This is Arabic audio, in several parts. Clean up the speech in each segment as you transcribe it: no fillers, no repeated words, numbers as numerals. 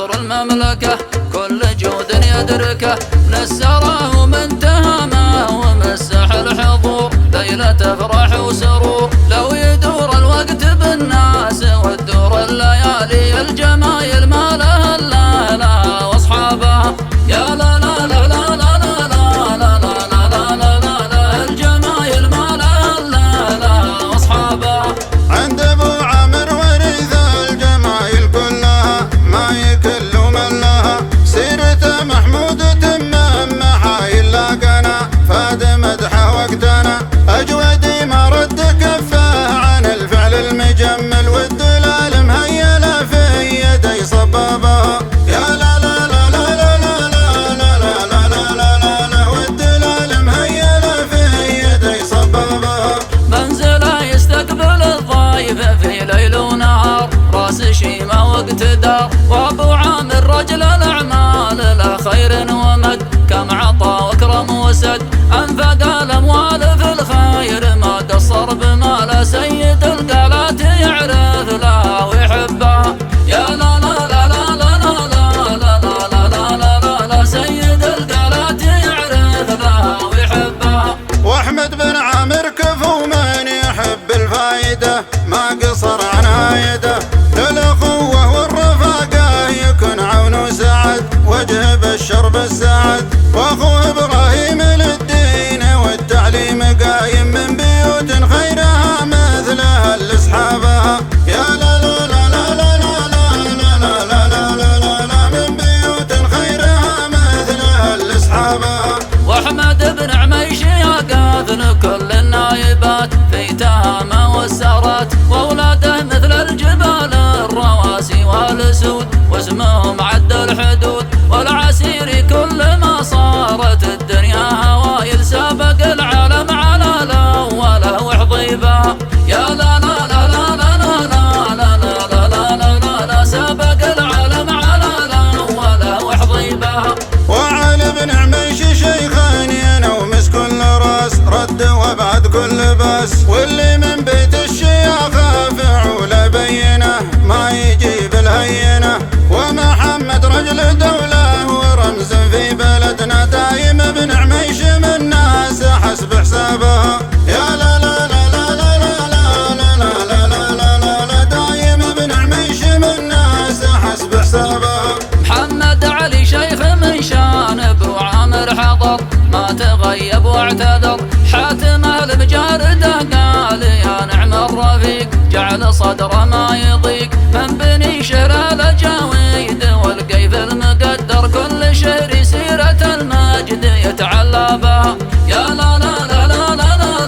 نصر المملكة كل جود يدركه، من السرى ومن تهامه ومسح الحضور، ليلة افراح وسرور لو يدور الوقت بالناس وتدور الليالي الجمايل ما لها الا لا واصحابها. يا لا لا لا لا لا لا لا لا لا لا لا لا لا الجمايل ما لها الا لا واصحابها. عند ابو عامر ورث الجمايل كلها ما يكل من لها، سيرته محمود تمام محايل لاقنا فاد مدحه وقتنا، اجودي ما رد كفه عن الفعل المجمل والدلال مهيله في يدي صبابها. يا لا لا لا لا لا لا لا لا لا لا لا لا لا والدلال مهيله في يدي صبابها. منزله يستقبل الضيف في ليل ونهار، راس شيمه واقتدار، وابو عامر رجل الاعمال له خير ومد، كم عطى واكرم وسد، انفق الاموال في الخير ما قصر بمال، سيد القالات يعرف لها ويحبها. يا لا لا لا لا لا لا لا لا لا لا لا لا لا سيد القالات يعرف لها ويحبها. واحمد بن عامر كفو من يحب الفايده ما قصر عن عايده، للاخوه والرفاقه يكون عون وسعد، وجه بالشر بالسعد، واخوه ابراهيم للدين والتعليم قايم، من بيوت خيرها مثلها لاصحابها. يا لا لا لا لا لا لا لا لا لا لا لا لا لا من بيوت خيرها مثلها لاصحابها. واحمد بن عميش يا قاذن كل النايبات في تهامه والسارات، واولاده مثل الجبال الرواسي والاسود، واسمهم عد الحدود، والعسير كل ما صارت الدنيا هوايل سابق العالم على الاول وحضيبها. يا لا لا لا لا لا لا لا لا لا لا لا لا لا سابق العالم على الاول وحضيبها. وعلي بن عميش شيخان ينومس كل راس، رد وابعد كل باس، واللي من بيت الشياخه فعول بينه ما يجيب الهينه، ومحمد رجل دوله ورمز في بلدنا، دايم بن عميش من ناس حسب حسابها. يا لا لا لا لا لا لا لا لا لا لا لا لا لا دايم بن عميش من ناس حسب حسابها. محمد علي شيخ من شان ابو عامر حضر ما تغيب واعتذر، حاتمه المجارده قال يا نعم الرفيق، جعل صدره ما يضيق، من بني شهر الاجاويد والقيف المقدر، كل شهر سيره المجد يتعلى بها. يا لا لا لا لا لا لا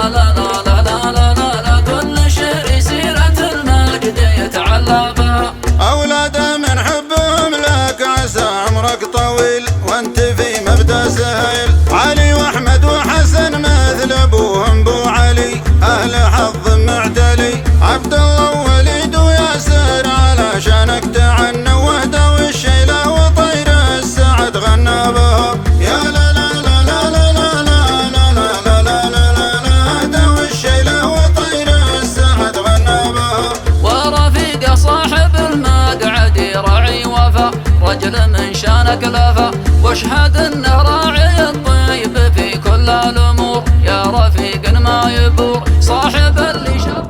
لا لا لا لا لا لا لا كل شهر سيره المجد يتعلى بها. اولاده من حبهم لك عسى عمرك طويل وانت في مبدا سهيل، علي واحمد وحسن مثل ابوهم بو علي، اهل حظ معتلي، عبد الله ووليد وياسر علشانك تعنى، وهدى والشيله وطير السعد غنى بها. يا لا لا لا لا لا لا لا لا لا لا لا لا لا هدى والشيله وطير السعد غنى بها. ورفيق صاحب المقعد راعي وفا، رجل من شانك لفا، واشهد انه راعي الطيب في كل الامور، يا رفيق ما يبور صاحب اللي شاف.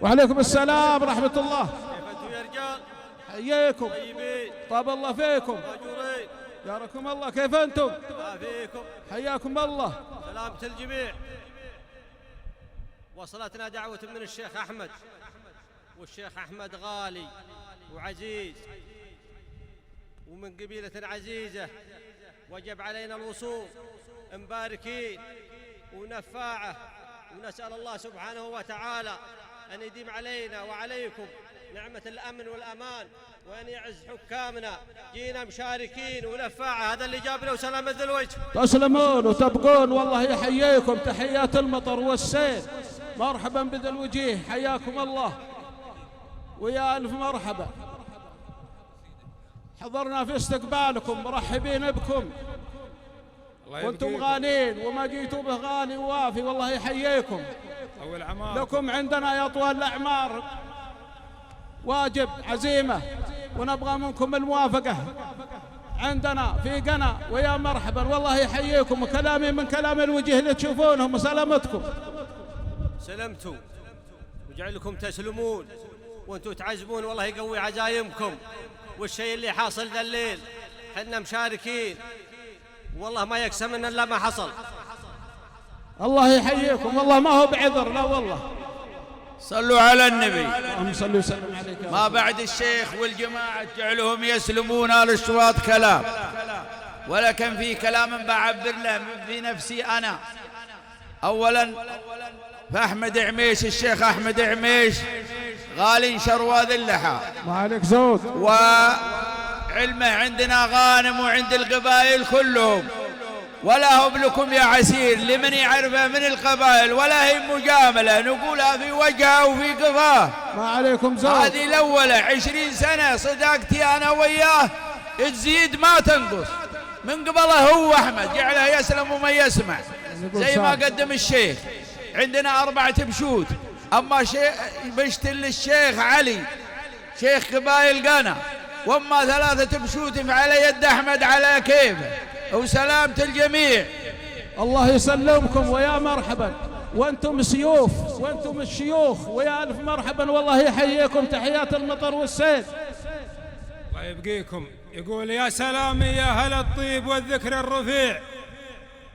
وعليكم السلام ورحمة الله. كيف انتم يا رجال؟ حييكم. طيبين. طاب الله فيكم. مأجورين. جاركم الله. كيف انتم؟ ما فيكم. حياكم الله. سلامة الجميع. وصلتنا دعوة من الشيخ أحمد، والشيخ أحمد غالي وعزيز ومن قبيلة عزيزة، وجب علينا الوصول مباركين ونفاعة، ونسأل الله سبحانه وتعالى أن يديم علينا وعليكم نعمة الأمن والأمان، وأن يعز حكامنا. جينا مشاركين ونفاعة، هذا اللي جابنا وسلامة ذي الوجه. تسلمون وتبقون، والله يحييكم تحيات المطر والسيل. مرحبا بذي الوجيه، حياكم الله ويا ألف مرحبا. حضرنا في استقبالكم، مرحبين بكم، وانتم غالين وما جيتوا به غالي ووافي، والله يحييكم. لكم عندنا يا طوال الأعمار واجب عزيمة، ونبغى منكم الموافقة عندنا في قنا، ويا مرحبا والله يحييكم. وكلامي من كلام الوجيه اللي تشوفونهم، وسلامتكم. سلمتوا وجعلكم تسلمون وانتم تعزمون، والله يقوي عزايمكم. والشيء اللي حاصل ذا الليل حنا مشاركين، والله ما يقسم لنا الا ما حصل. الله يحييكم، والله ما هو بعذر، لا والله. صلوا على النبي. اللهم صل وسلم عليك. ما بعد الشيخ والجماعة جعلهم يسلمون على الشواط كلام، ولكن في كلام بعبر له في نفسي أنا. أولا فأحمد عميش، الشيخ أحمد عميش غالي شرواد اللحى، ما عليك زود، وعلمه عندنا غانم وعند القبائل كلهم، ولا هو لكم يا عسير لمن يعرفه من القبائل، ولا هي مجاملة نقولها في وجهه وفي قفاه. ما عليكم زود. هذه الأولى 20 سنة صداقتي أنا وياه تزيد ما تنقص. من قبله هو أحمد جعله يسلم وما يسمع، زي ما قدم الشيخ. عندنا 4 بشوت، أما بشتل الشيخ علي شيخ قبائل قنا، وأما 3 بشوت على يد أحمد على كيفه، وسلامة الجميع. الله يسلمكم ويا مرحبا، وانتم سيوف وانتم الشيوخ، ويا ألف مرحبا، والله يحييكم تحيات المطر والسيل. الله يبقيكم. يقول يا سلام يا هلا الطيب والذكر الرفيع،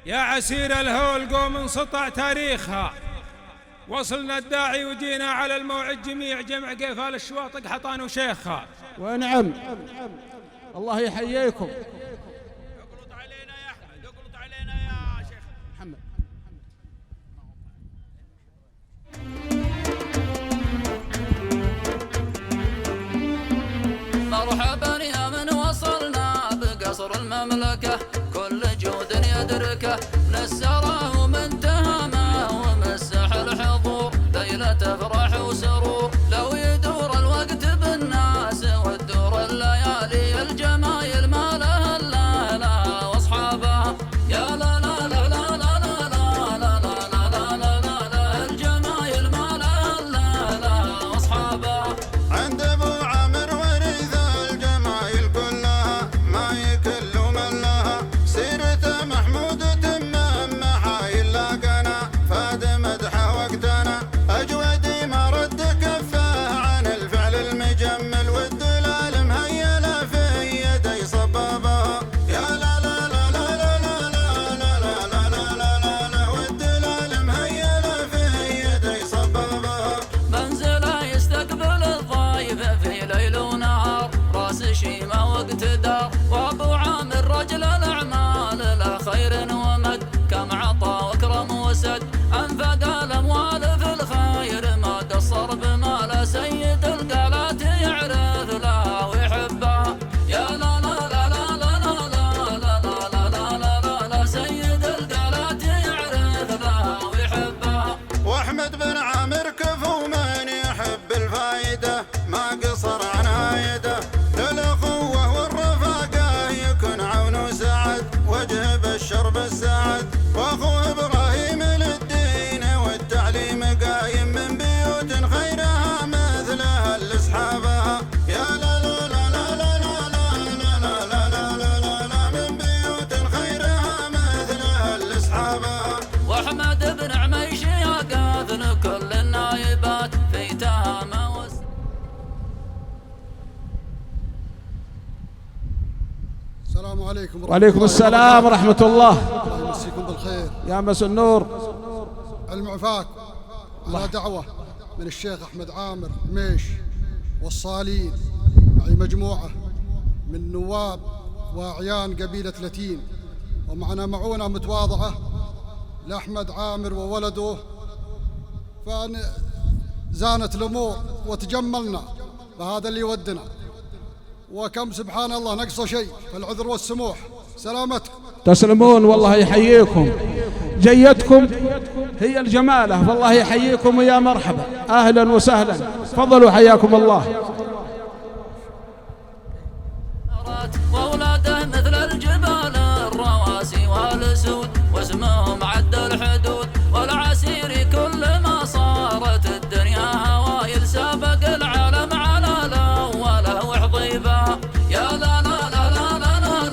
يا عسير الهول قوم انسطع تاريخها، وصلنا الداعي وجينا على الموعد جميع، جمع قيفال الشواطق حطان وشيخها. ونعم، الله يحييكم. اقلط علينا يا أحمد، اقلط علينا يا شيخ محمد. مرحبا يا من وصلنا بقصر المملكة، كل جود يدركه من السرى ومن تهامه ومسح الحضور، ليلة فرح وسرور لو يدور الوقت بالناس وتدور الليالي، الجمايل ما لها الا لها واصحابها. يا لا لا لا لا لا لا لا لا لا لا لا لا، الجمايل ما لها الا لها واصحابها. عند ابو عامر ورث الجمايل كلها، ما يكل من لها سيرته محمود تمام محايل لاقنا، فاد مدحه وقتنا اجودي ما رد كفه عن الفعل المجمل، والدلال مهيله في يدي صبابها. يا لا لا لا لا لا لا لا لا لا لا لا لا، والدلال مهيله في يدي صبابها. منزله يستقبل الضيف في ليل ونهار، راس شيمه واقتدار، وابو عامر رجل الاعمال لا خير ومد، كم عطى واكرم وسد، انفق الاموال في الخير ما قصر بماله، سيد القالات يعرف لها ويحبها. يا لا لا لا لا لا لا لا لا لا لا لا لا لا، سيد القالات يعرف لها ويحبها. واحمد بن عامر كفو من يحب الفايده، ما قصر عن عايده للاخوه والرفاقه السلام عليكم. وعليكم السلام ورحمة الله. الله يمسيكم بالخير يا مس النور. المعفاك على دعوة من الشيخ أحمد عامر ميش والصالين، معي مجموعة من نواب وأعيان قبيلة لتين، ومعنا معونة متواضعة لأحمد عامر وولده، فزانت الأمور وتجملنا، فهذا اللي يودنا، وكم سبحان الله نقص شيء، فالعذر والسموح. سلامتكم. تسلمون والله يحييكم، جيتكم هي الجمالة، والله يحييكم ويا مرحبا، أهلا وسهلا، تفضلوا حياكم الله. وأولاده مثل الجبال الرواسي والأسود، واسمهم عد الحدود، والعسير كل ما صارت الدنيا هوايل، سابق العالم على الأول وحضيفه. يا لا لا لا لا لا لا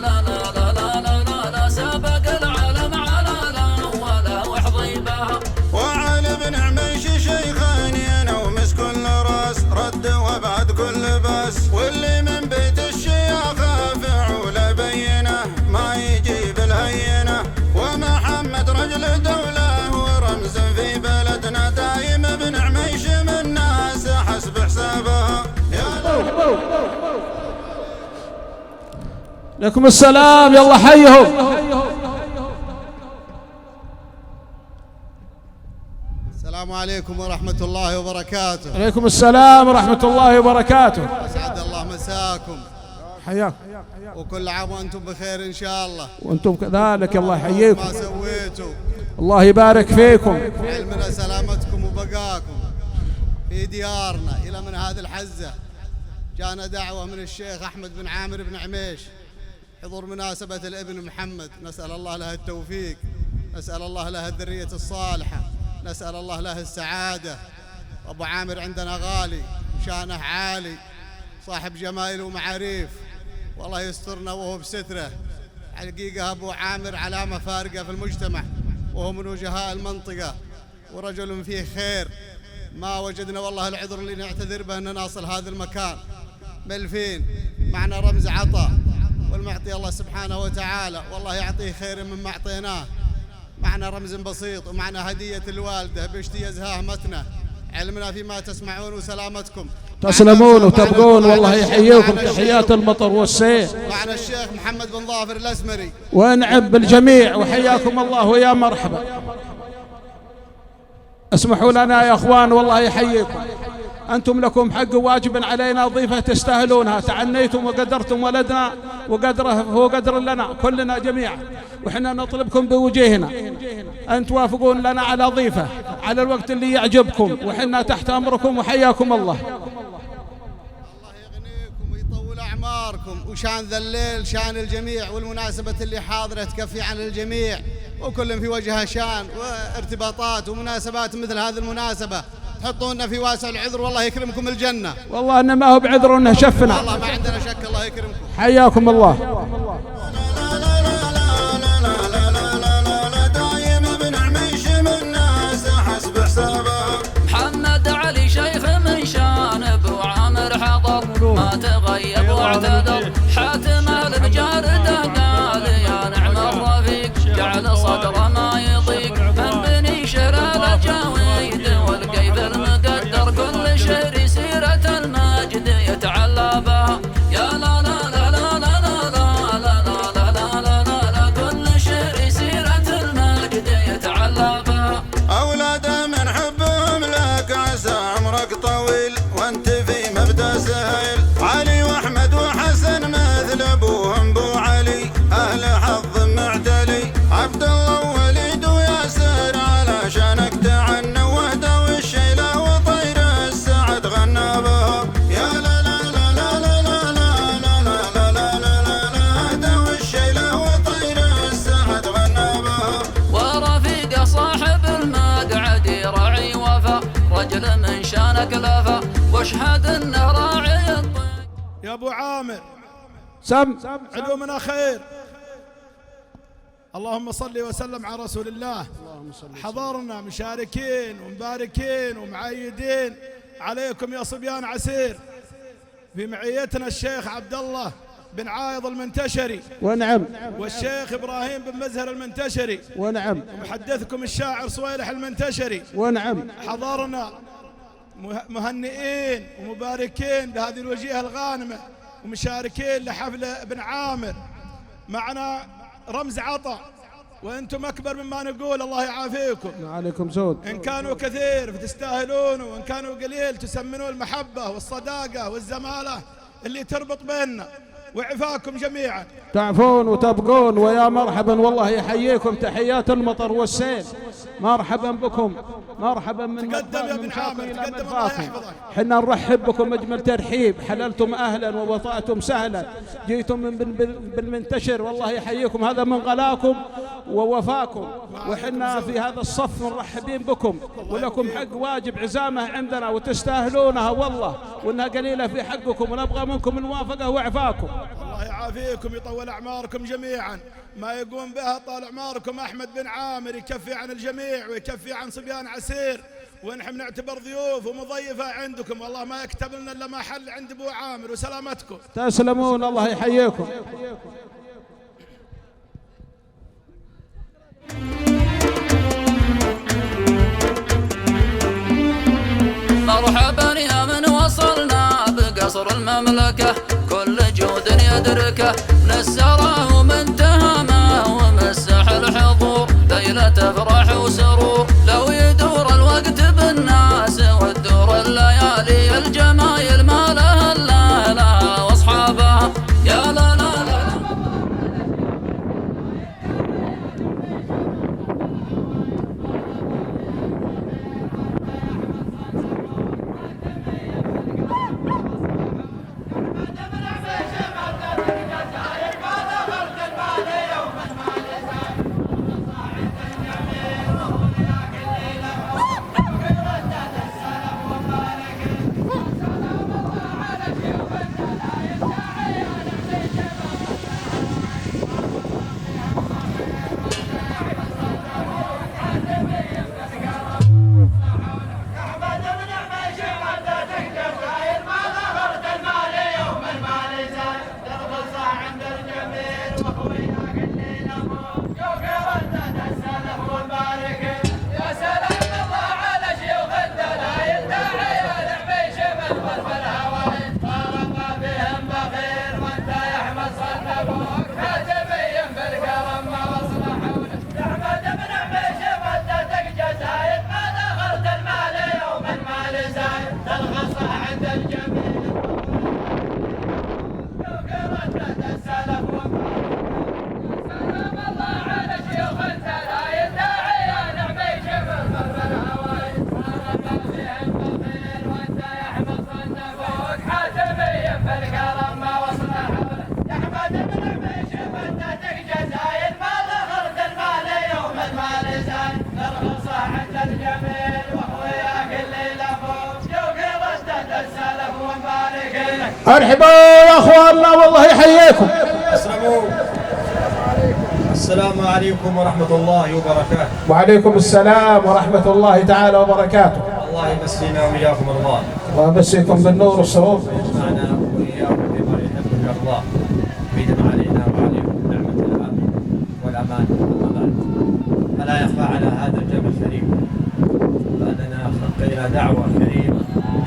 لا لا لا لا لا لا، سابق العالم على الأول وحضيفه. وعلي بن عميش شيخاني انا ومس كل راس، رد وبعد كل باس، واللي من بيت الشياخة فعول بينه، ما يجيب الهينه. ومحمد رجل دولة ورمز في بلدنا، دايم بن عميش من ناس حسب حسابها. لكم السلام، يلا حيهم. السلام عليكم ورحمة الله وبركاته. عليكم السلام ورحمة الله وبركاته. أسعد الله مساكم، حياك، وكل عام وأنتم بخير إن شاء الله. وأنتم كذلك، الله يحييكم، ما سويتوا، الله يبارك فيكم. علمنا سلامتكم وبقاكم في ديارنا إلى من هذه الحزة. جانا دعوة من الشيخ أحمد بن عامر بن عميش حضور مناسبة الابن محمد، نسأل الله له التوفيق، نسأل الله له الذرية الصالحة، نسأل الله له السعادة. أبو عامر عندنا غالي وشانه عالي، صاحب جمايل ومعاريف، والله يسترنا وهو بستره. حقيقة أبو عامر علامة فارقة في المجتمع، وهو من وجهاء المنطقة، ورجل فيه خير. ما وجدنا والله العذر اللي نعتذر به أننا نصل هذا المكان ملفين. معنا رمز عطاء، والمعطي الله سبحانه وتعالى، والله يعطيه خير مما أعطيناه. معنا رمز بسيط، ومعنا هدية الوالدة بشتي أزهامتنا. علمنا فيما تسمعون وسلامتكم. تسلمون وتبقون، والله يحييكم تحيات المطر والسيل. معنا الشيخ محمد بن ظافر الأسمري، ونعم بالجميع، وحياكم الله ويا مرحبا. اسمحوا لنا يا اخوان، والله يحييكم، انتم لكم حق وواجب علينا، ضيفه تستاهلونها. تعنيتم وقدرتم ولدنا، وقدره هو قدر لنا كلنا جميعا، وحنا نطلبكم بوجهنا ان توافقون لنا على ضيفه على الوقت اللي يعجبكم، وحنا تحت امركم، وحياكم الله. الله يغنيكم ويطول أعماركم، وشان ذا الليل شان الجميع، والمناسبة اللي حاضرة تكفي عن الجميع، وكل في وجهها شان وارتباطات ومناسبات مثل هذه المناسبة. تحطونا في واسع العذر، والله يكرمكم الجنة. والله انه ما هو بعذر انه شفنا، والله ما عندنا شك، الله يكرمكم. حياكم الله. دايم بن عميش من ناس حسب حسابها. محمد علي شيخ من شان ابو عامر حضر، ما تغيب واعتذر. حاتم المجارده قال يا نعم الرفيق، جعل صدره ما يضيق من بني شهر الجويد، والقيد المقدر كل شهر سيرة المجد يتعلى بها. يا لا لا لا لا لا لا لا لا لا لا لا لا، كل شهر سيرة المجد يتعلى بها. أولاده من حبهم لك عسى عمرك طويل، وانت في مبدأ سهيل. علي وأحمد وحسن مثل أبوهم بو علي، أهل حظ معتلي. عبد الله ووليد وياسر علشانك تعنى، وهدى والشيلة وطير السعد غنى بها. يا لا لا لا لا لا لا لا لا لا لا لا لا، هدى والشيلة وطير السعد غنى بها. ورفيق صاحب المقعد راعي وفا، رجل من شانك لفا، واشهد انه راعي الطيب. يا ابو عامر سم علومنا خير. اللهم صل وسلم على رسول الله. حضرنا مشاركين ومباركين ومعيدين عليكم يا صبيان عسير، في معيتنا الشيخ عبد الله بن عايض المنتشري، ونعم، والشيخ إبراهيم بن مزهر المنتشري، ونعم، ومحدثكم الشاعر صويلح المنتشري. ونعم. حضرنا مهنئين ومباركين بهذه الوجيهة الغانمة، ومشاركين لحفل ابن عامر. معنا رمز عطا، وانتم اكبر مما نقول، الله يعافيكم. عليكم سود. ان كانوا كثير فتستاهلون، وان كانوا قليل تسمنون المحبة والصداقة والزمالة اللي تربط بيننا، وعفاكم جميعا. تعفون وتبقون، ويا مرحبا، والله يحييكم تحيات المطر والسيل. مرحبا بكم، مرحبا من تقدم يا ابن عامر، تقدم، الله يحفظك. حنا نرحب بكم اجمل ترحيب، حللتم اهلا ووطأتم سهلا، جيتم من بالمنتشر، والله يحييكم، هذا من غلاكم ووفاكم، وحنا في هذا الصف مرحبين بكم، ولكم حق واجب عزامه عندنا وتستاهلونها والله، وانها قليله في حقكم، ونبغى منكم الموافقه وعفاكم. الله يعافيكم، يطول اعماركم جميعا. ما يقوم بها طال اعماركم احمد بن عامر يكفي عن الجميع ويكفي عن صبيان عسير، ونحن نعتبر ضيوف ومضيفه عندكم، والله ما يكتب لنا الا ما حل عند ابو عامر، وسلامتكم. تسلمون، الله يحييكم. مرحبا يا من وصلنا بقصر المملكة، كل جود يدركه من السرى ومن تهامه ومسح الحضور، ليلة افراح وسرور، لو يدور الوقت بالناس وتدور الليالي الجمايل ما لها الا لها واصحابها، يا لا لا لا. مرحبا يا اخواننا، والله يحييكم. السلام عليكم ورحمة الله وبركاته. وعليكم السلام ورحمة الله تعالى وبركاته. الله يمسينا وإياكم رمضان، ويمسيكم بالنور والسرور. معنا وإياكم بما يحب ويرضاه، ويدم علينا وعليكم نعمة الأمن والأمان والأمان. فلا يخفى على هذا الجمع الكريم أننا تلقينا دعوة كريمة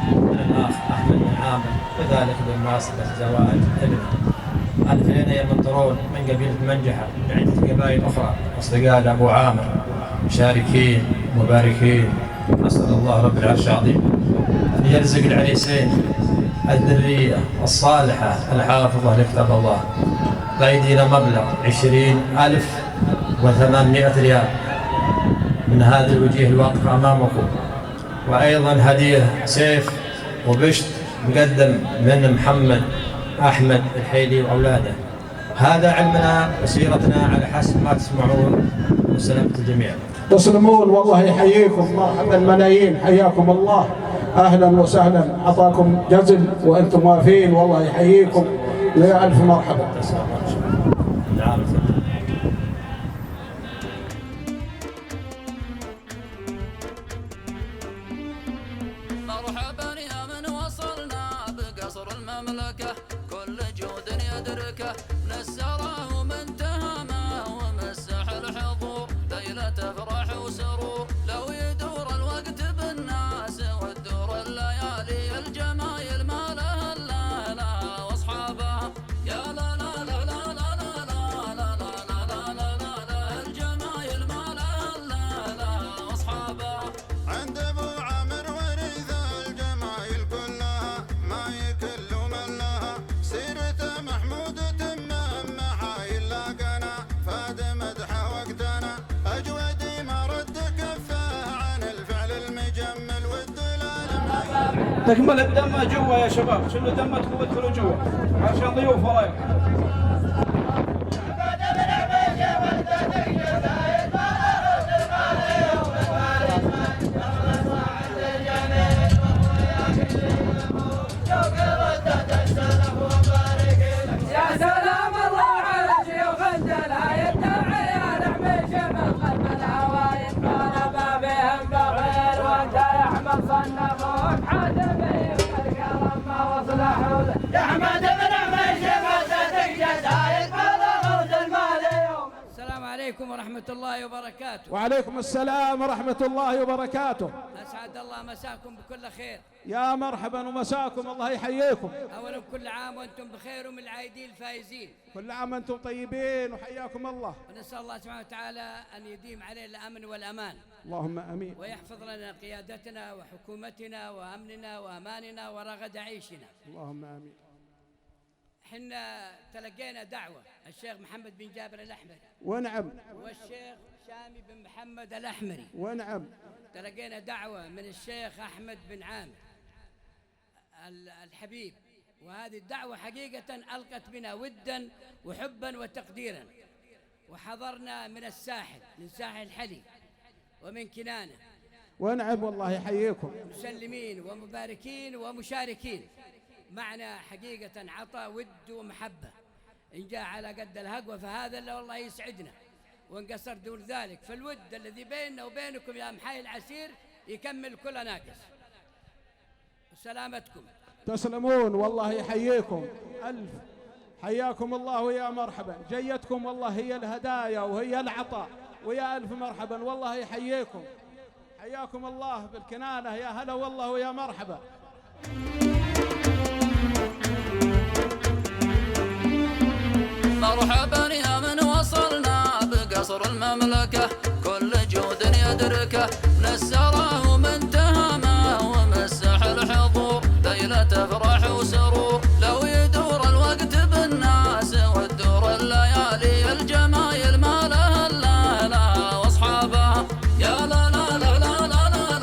من الأخ أحمد بن عامر، وذلك بمناسبة زواج ابنه. ألفين يمطرون من قبيلة منجحة وعدة قبائل أخرى، أصدقاء أبو عامر مشاركين مباركين. نسأل الله رب العرش العظيم أن يرزق العريسين الذرية الصالحة الحافظة لكتاب الله. بأيدينا مبلغ 20,800 ريال من هذه الوجيه الواقفة أمامكم، وأيضا هدية سيف وبشت مقدم من محمد أحمد الحيلي وأولاده. هذا علمنا وسيرتنا على حسب ما تسمعون، وسلامة الجميع. تسلمون، والله يحييكم. مرحبا الملايين، حياكم الله، أهلا وسهلا، عطاكم جزل وأنتم وافين، والله يحييكم، يا ألف مرحبا. مرحبا يا من وصلنا بقصر المملكة، كل جود يدرك المملكة من السرى ومن تهامه ومسح الحضور ليلة فرح وسرور لو يدور الوقت بالناس والدور الليالي الجمايل ما لها إلا لها واصحابها يا لا لا لا لا لا لا لا لا لا لا لا الجمايل ما لها إلا لها واصحابها عند ابو عامر ورث الجمايل كلها ما يكل من لها سيرته محمود تمام محايل لاقنا فاد مدحه وقتنا اجودي ما رد كفه عن الفعل المجمل والدلال تكمل الدم جوا يا شباب، شلوا دمتكم وادخلوا جوا عشان ضيوف ورايكم. يا سلام الله على شيوخ الدلايل داعي نعمش من خلف الهوايل كان بهم بخير وانت يا احمد صنفوك حاتمي والكرم ما وصلحوا يا احمد بن عميش مسدك جزايل بلغت المال يوم. السلام عليكم ورحمه الله وبركاته. وعليكم السلام ورحمة الله وبركاته. اسعد الله مساكم بكل خير. يا مرحبا ومساكم، الله يحييكم. اولا كل عام وانتم بخير ومن العايدين الفايزين. كل عام وانتم طيبين وحياكم الله. ونسال الله سبحانه وتعالى ان يديم علينا الامن والامان. اللهم امين. ويحفظ لنا قيادتنا وحكومتنا وامننا واماننا ورغد عيشنا. اللهم امين. حنا تلقينا دعوه الشيخ محمد بن جابر الاحمري. ونعم. والشيخ شامي بن محمد الاحمري. ونعم. تلقينا دعوه من الشيخ احمد بن عامر الحبيب، وهذه الدعوه حقيقه القت بنا ودا وحبا وتقديرا. وحضرنا من الساحل، من ساحل حلي ومن كنانه. ونعم والله يحييكم. مسلمين ومباركين ومشاركين معنا حقيقة عطاء ود ومحبة. إن جاء على قد الهقوة فهذا اللي والله يسعدنا، وإن قصر دون ذلك فالود الذي بيننا وبينكم يا محاي العسير يكمل كل ناقص. سلامتكم. تسلمون والله يحييكم ألف. حياكم الله ويا مرحبا. جيتكم والله هي الهدايا وهي العطاء، ويا ألف مرحبا والله يحييكم. حياكم الله بالكنانة، يا هلا والله ويا مرحبا. مرحبا يا من وصلنا بقصر المملكة كل جود يدركه من السرى ومن تهامه ومسح الحضور ليلة فرح وسرور لو يدور الوقت بالناس والدور الليالي الجمايل ما لها إلا لها واصحابها يا لا لا لا لا لا لا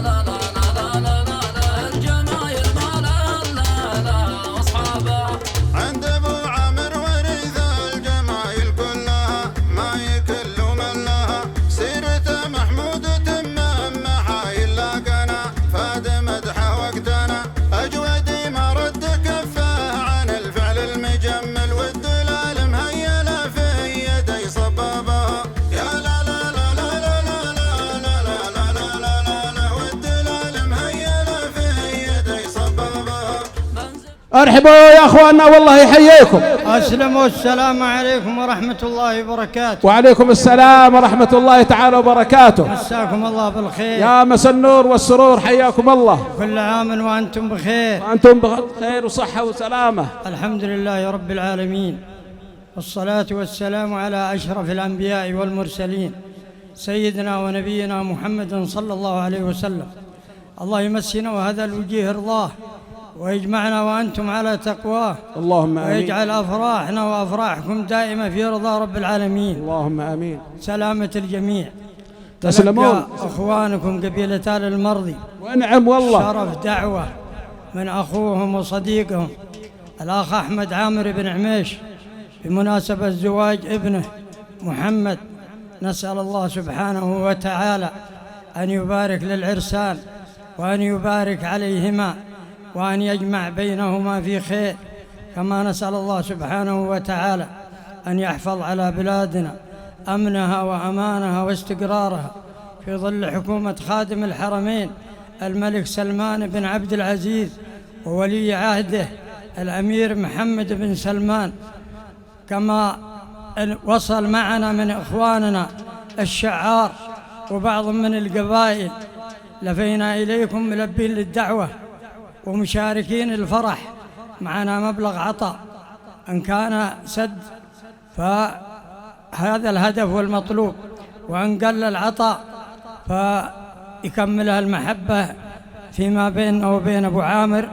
لا لا لا لا الجمايل ما لها إلا لها واصحابها. عند ابو عامر ورث الجمايل كلها ما يكل من لها سيرته محمود تمام محايل لاقنا فاد مدحه وقتنا اجودي ما رد كفه عن الفعل المجمل والدلال مهيله في يدي صبابها يا لا لا لا لا لا لا لا لا لا لا لا لا والدلال مهيله في يدي صبابها. ارحبوا يا اخواننا والله يحييكم. اسلموا. السلام عليكم ورحمة الله وبركاته. وعليكم السلام ورحمة الله تعالى وبركاته. مساكم الله بالخير. يا مس النور والسرور، حياكم الله. كل عام وانتم بخير. وانتم بخير وصحة وسلامة. الحمد لله رب العالمين، والصلاة والسلام على أشرف الأنبياء والمرسلين سيدنا ونبينا محمد صلى الله عليه وسلم. الله يمسنا وهذا الوجيه رضاه، ويجمعنا وأنتم على تقواه، اللهم آمين. ويجعل أفراحنا وأفراحكم دائمة في رضا رب العالمين. اللهم آمين. سلامة الجميع. تسلمون. أخوانكم قبيلة آل المرضي. ونعم والله. شرف دعوة من أخوهم وصديقهم الأخ أحمد عامر بن عميش بمناسبة زواج ابنه محمد. نسأل الله سبحانه وتعالى أن يبارك للعرسان وأن يبارك عليهما وأن يجمع بينهما في خير، كما نسأل الله سبحانه وتعالى أن يحفظ على بلادنا أمنها وأمانها واستقرارها في ظل حكومة خادم الحرمين الملك سلمان بن عبد العزيز وولي عهده الأمير محمد بن سلمان. كما وصل معنا من إخواننا الشعار وبعض من القبائل، لفينا إليكم ملبين للدعوة ومشاركين الفرح. معنا مبلغ عطاء إن كان سد فهذا الهدف والمطلوب، وإن قل العطاء فيكملها المحبة فيما بيننا وبين أبو عامر.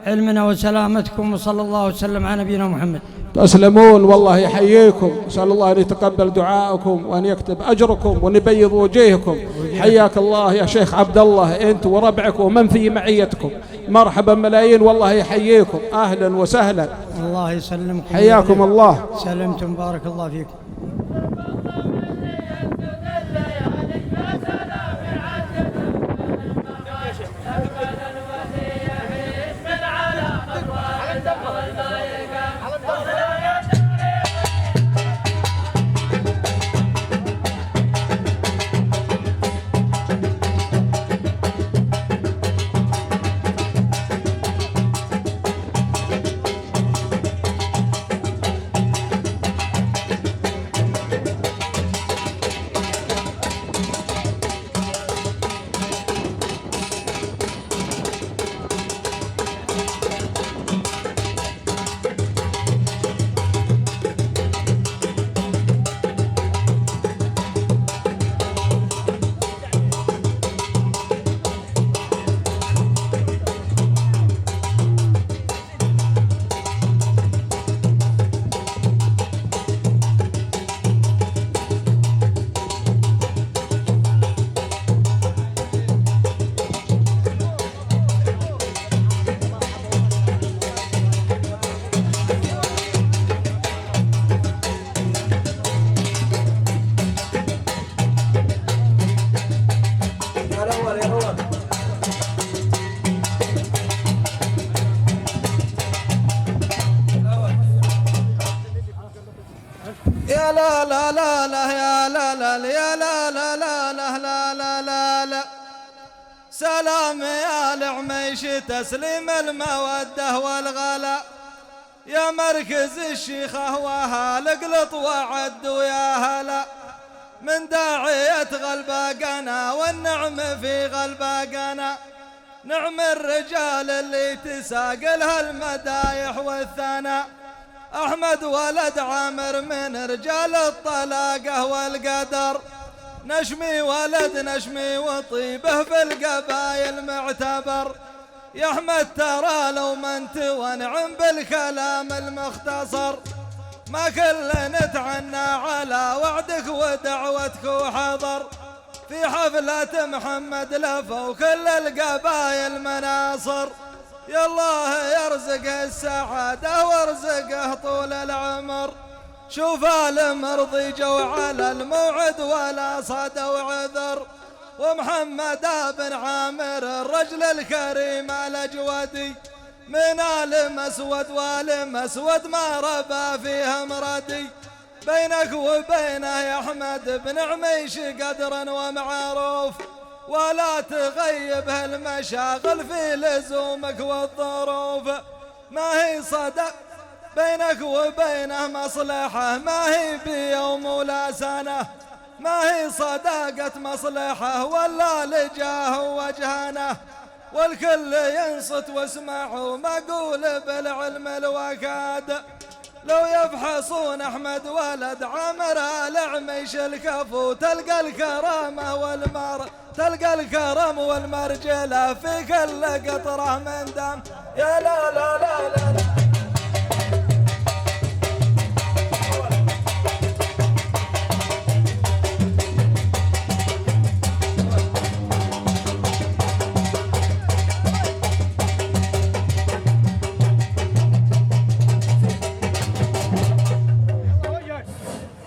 علمنا وسلامتكم، وصلى الله وسلم على نبينا محمد. تسلمون، والله يحييكم، أسأل الله أن يتقبل دعاءكم وأن يكتب أجركم وأن يبيض وجيهكم. حياك الله يا شيخ عبد الله، أنت وربعك ومن في معيتكم، مرحبا ملايين، والله يحييكم، أهلا وسهلا. الله يسلمكم، حياكم الله. سلمتم، بارك الله فيكم. يا لا لا لا لا يا لا لا يا لا لا لا لا لا لا لا لا. سلام يا العميش، تسليم المودة والغلا، يا مركز الشيخة وهال قلط وعد ويا هلا، من داعية غلباقنا والنعم في غلباقنا، نعم الرجال اللي تساق لها المدايح والثناء، أحمد ولد عامر من رجال الطلاقة والقدر، نشمي ولد نشمي وطيبه في القبايل معتبر، يا أحمد ترى لو ما انت ونعم بالكلام المختصر، ما كل نتعنى على وعدك ودعوتك وحضر، في حفلة محمد لفوا كل القبايل مناصر، يا الله يرزقه السعادة وارزقه طول العمر، شوف المرضي جو على الموعد ولا صدوا عذر، ومحمد بن عامر الرجل الكريم الأجودي، من آل مسود وآل مسود ما ربى فيه مردي، بينك وبينه يا أحمد بن عميش قدر ومعروف، ولا تغيبه المشاغل في لزومك والظروف، ما هي صدق بينك وبينه مصلحة، ما هي بيوم ولا سنة، ما هي صداقة مصلحة ولا لجاه وجهنه، والكل ينصت واسمعوا مقول بالعلم الوكاد، لو يفحصون أحمد ولد عامر العميش الكفو، تلقى الكرامة تلقى الكرم والمرجلة في كل قطرة من دم، يا لا لا لا لا, لا.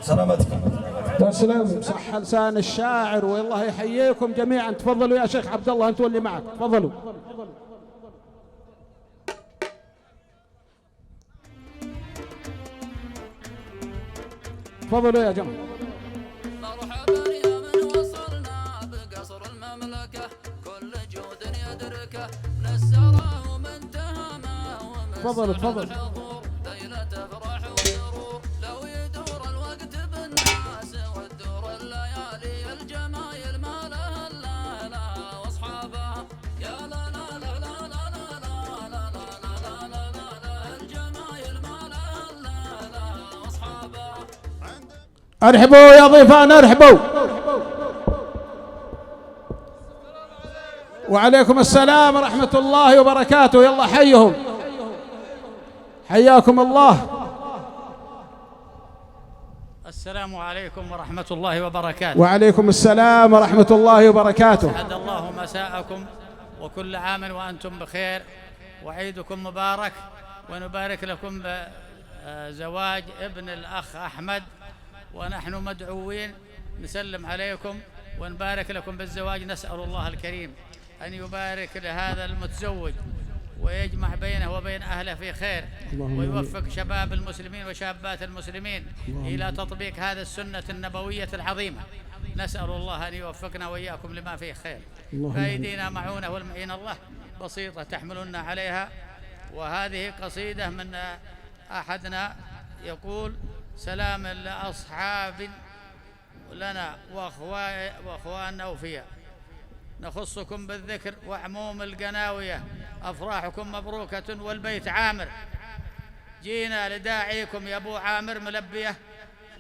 سلامتكم. تسلم، صح لسان الشاعر، والله يحييكم جميعا. تفضلوا يا شيخ عبد الله، انتوا اللي معك، تفضلوا. تفضلوا يا جماعه. مرحبا يا من وصلنا بقصر المملكه، كل جود يدركه من السراء ومن تهامه، تفضلوا تفضلوا. ليله فرح وسرور، لو ارحبوا يا ضيفان ارحبوا. وعليكم السلام ورحمة الله وبركاته. يلا حيهم، حياكم الله. السلام عليكم ورحمة الله وبركاته. وعليكم السلام ورحمة الله وبركاته. أسعد الله مساءكم وكل عام وأنتم بخير وعيدكم مبارك، ونبارك لكم بزواج ابن الأخ أحمد، ونحن مدعوين نسلم عليكم ونبارك لكم بالزواج. نسأل الله الكريم أن يبارك لهذا المتزوج ويجمع بينه وبين أهله في خير، ويوفق شباب المسلمين وشابات المسلمين إلى تطبيق هذه السنة النبوية العظيمة. نسأل الله أن يوفقنا وإياكم لما فيه خير. بأيدينا معونة والمعين الله بسيطة تحملنا عليها. وهذه قصيدة من أحدنا يقول: سلام لأصحاب لنا وأخوان أوفياء، نخصكم بالذكر وعموم القناوية، أفراحكم مبروكة والبيت عامر، جينا لداعيكم يا أبو عامر ملبية.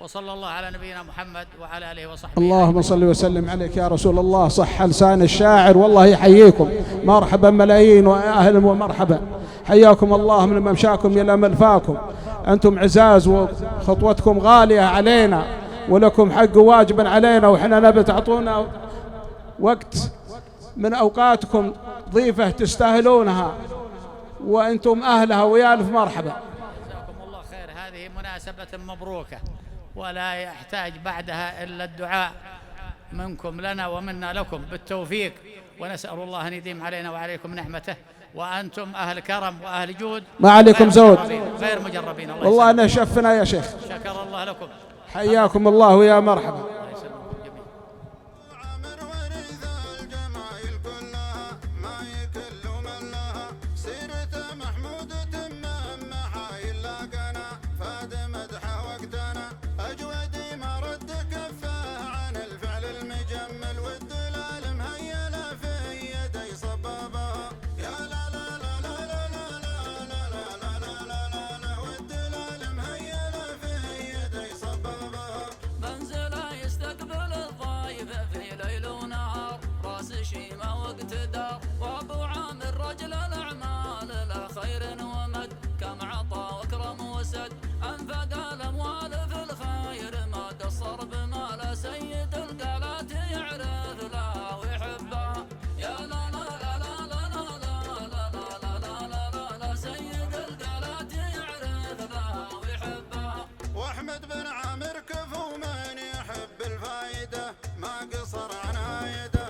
وصلى الله على نبينا محمد وعلى آله وصحبه. اللهم صل وسلم عليك يا رسول الله. صح لسان الشاعر، والله يحييكم. مرحبا ملايين وأهلا ومرحبا، حياكم الله من ممشاكم إلى ملفاكم. أنتم عزاز وخطوتكم غالية علينا، ولكم حق واجبا علينا، وإحنا نبي تعطونا وقت من أوقاتكم ضيفة تستاهلونها، وأنتم أهلها ويا ألف مرحبا. جزاكم الله خير. هذه مناسبة مبروكة ولا يحتاج بعدها إلا الدعاء منكم لنا ومنا لكم بالتوفيق، ونسأل الله أن يديم علينا وعليكم نعمته، وأنتم أهل كرم وأهل جود، ما عليكم زود، غير مجربين. الله والله أنا شفنا يا شيخ. شكر الله لكم. حياكم الله ويا مرحبا. وابو عامر رجل الاعمال لا خير ومد، كم عطى وكرم وسد، انفق الاموال في الخير، ما قصر بماله، سيد القالات يعرف له ويحبه. يا لا لا لا لا لا لا لا لا لا لا لا، سيد القالات يعرف له ويحبه. واحمد بن عامر كفو من يحب الفايده، ما قصر عن عايده.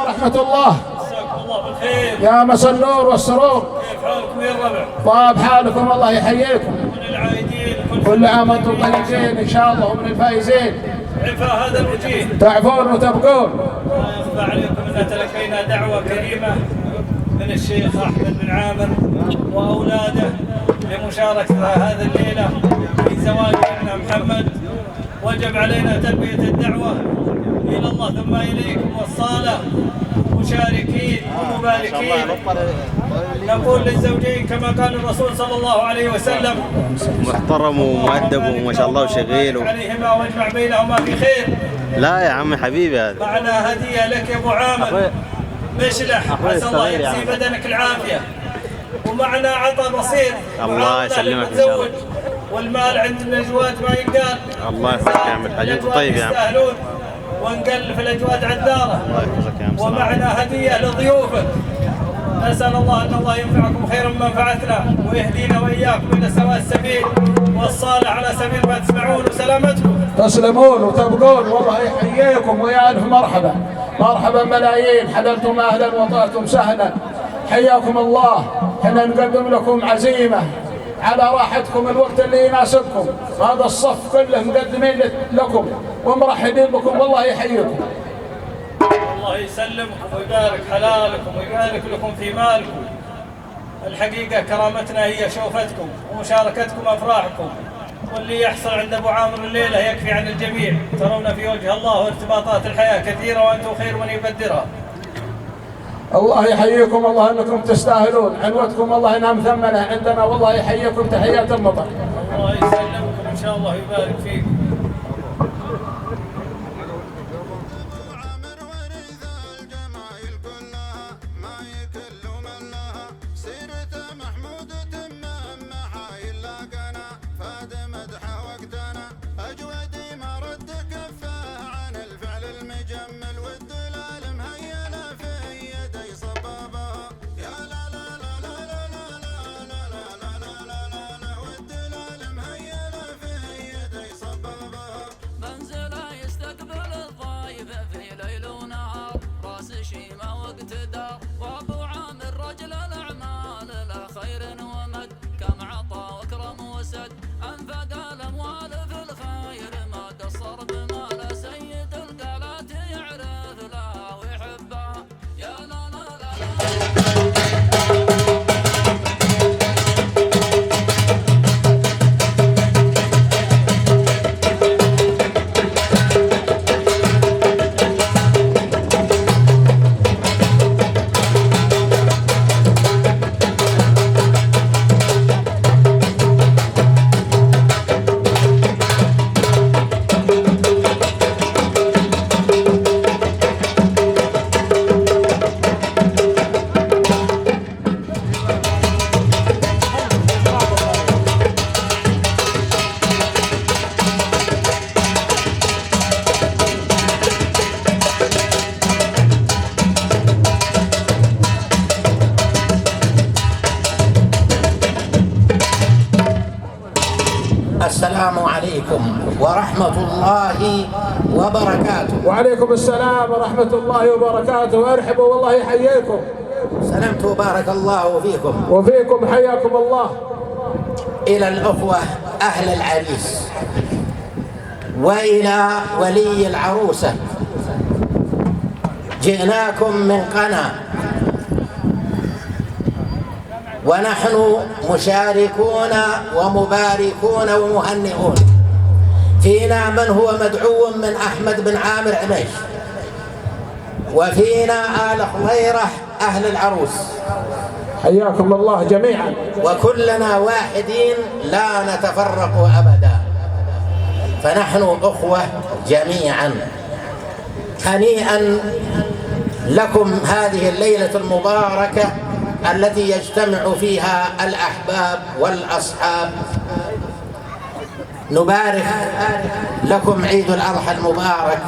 ورحمة الله. مساكم الله بالخير يا مسا النور والسرور. كيف حالكم يا الربع؟ طاب حالكم، الله يحييكم. من العايدين كل عام وانتم طيبين ان شاء الله، ومن الفايزين. عفا هذا الوجيه تعفون وتبقون. لا يخفى عليكم ان تلقينا دعوه كريمه من الشيخ احمد بن عامر واولاده لمشاركه هذه الليله في زواج ابننا محمد. وجب علينا تلبيه الدعوه الى الله ثم اليكم والصاله مشاركين ومباركين. نقول للزوجين كما قال الرسول صلى الله عليه وسلم: محترم ومؤدب وما شاء الله وشغيل عليهما واجمع بينهما في خير. لا يا عمي حبيبي، هذا معنا هديه لك يا ابو عامر مشلح، عسى الله يجزي بدنك العافيه. ومعنا عطاء بسيط، الله يسلمك ان شاء الله. والمال عند الأجواد ما ينقال. الله يحفظك يا عم الحاج، انت طيب يا عم. ونقل في الأجواد عدارة. الله يحفظك يا عم. ومعنا هدية لضيوفك، نسأل الله أن الله ينفعكم خيرا من منفعتنا ويهدينا وإياكم إلى سواء السبيل والصالح على سبيل ما تسمعون، وسلامتكم. تسلمون وتبقون، والله يحييكم ويا ألف مرحبا. مرحبا ملايين، حللتم أهلا وطلتم سهلا، حياكم الله. احنا نقدم لكم عزيمة على راحتكم الوقت اللي يناسبكم. هذا الصف كله مقدمين لكم ومرحبين بكم، والله يحييكم. الله يسلمكم ويبارك حلالكم ويبارك لكم في مالكم. الحقيقة كرامتنا هي شوفتكم ومشاركتكم أفراحكم، واللي يحصل عند أبو عامر الليلة يكفي عن الجميع. ترون في وجه الله وارتباطات الحياة كثيرة، وأنتم خير من يقدرها. الله يحييكم، والله انكم تستاهلون. عنوتكم الله ينام ثمنه عندنا، والله يحييكم تحيات المطر. الله يسلمكم ان شاء الله ويبارك فيكم. السلام عليكم ورحمة الله وبركاته. وعليكم السلام ورحمة الله وبركاته. ارحبوا والله يحييكم. سلمت وبارك الله فيكم. وفيكم حياكم الله. إلى الأخوة أهل العريس وإلى ولي العروسة، جئناكم من قنا ونحن مشاركون ومباركون ومهنئون. فينا من هو مدعو من أحمد بن عامر عميش، وفينا آل خضيرة أهل العروس، حياكم الله جميعا. وكلنا واحدين لا نتفرق أبدا، فنحن أخوة جميعا. هنيئا لكم هذه الليلة المباركة التي يجتمع فيها الأحباب والأصحاب. نبارك لكم عيد الأضحى المبارك،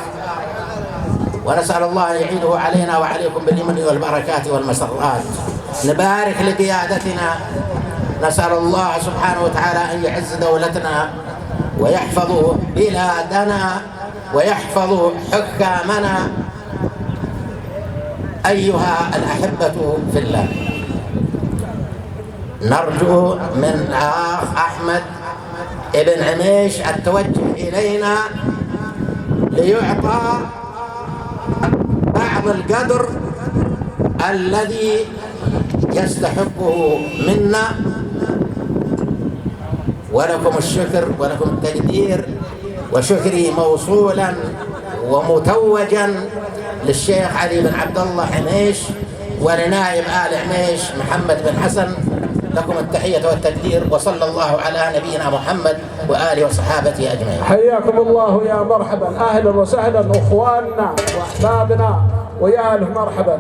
ونسأل الله أن يعيده علينا وعليكم باليمن والبركات والمسرات. نبارك لقيادتنا، نسأل الله سبحانه وتعالى أن يعز دولتنا ويحفظ بلادنا ويحفظ حكامنا. أيها الأحبة في الله، نرجو من الأخ أحمد ابن عميش التوجه إلينا ليعطى بعض القدر الذي يستحقه منا، ولكم الشكر ولكم التقدير، وشكري موصولا ومتوجا للشيخ علي بن عبد الله عميش ولنائب آل عميش محمد بن حسن. لكم التحية والتقدير، وصلى الله على نبينا محمد وآله وصحابته أجمعين. حياكم الله يا مرحبا، أهلا وسهلا أخواننا وأحبابنا ويا أهل مرحبا.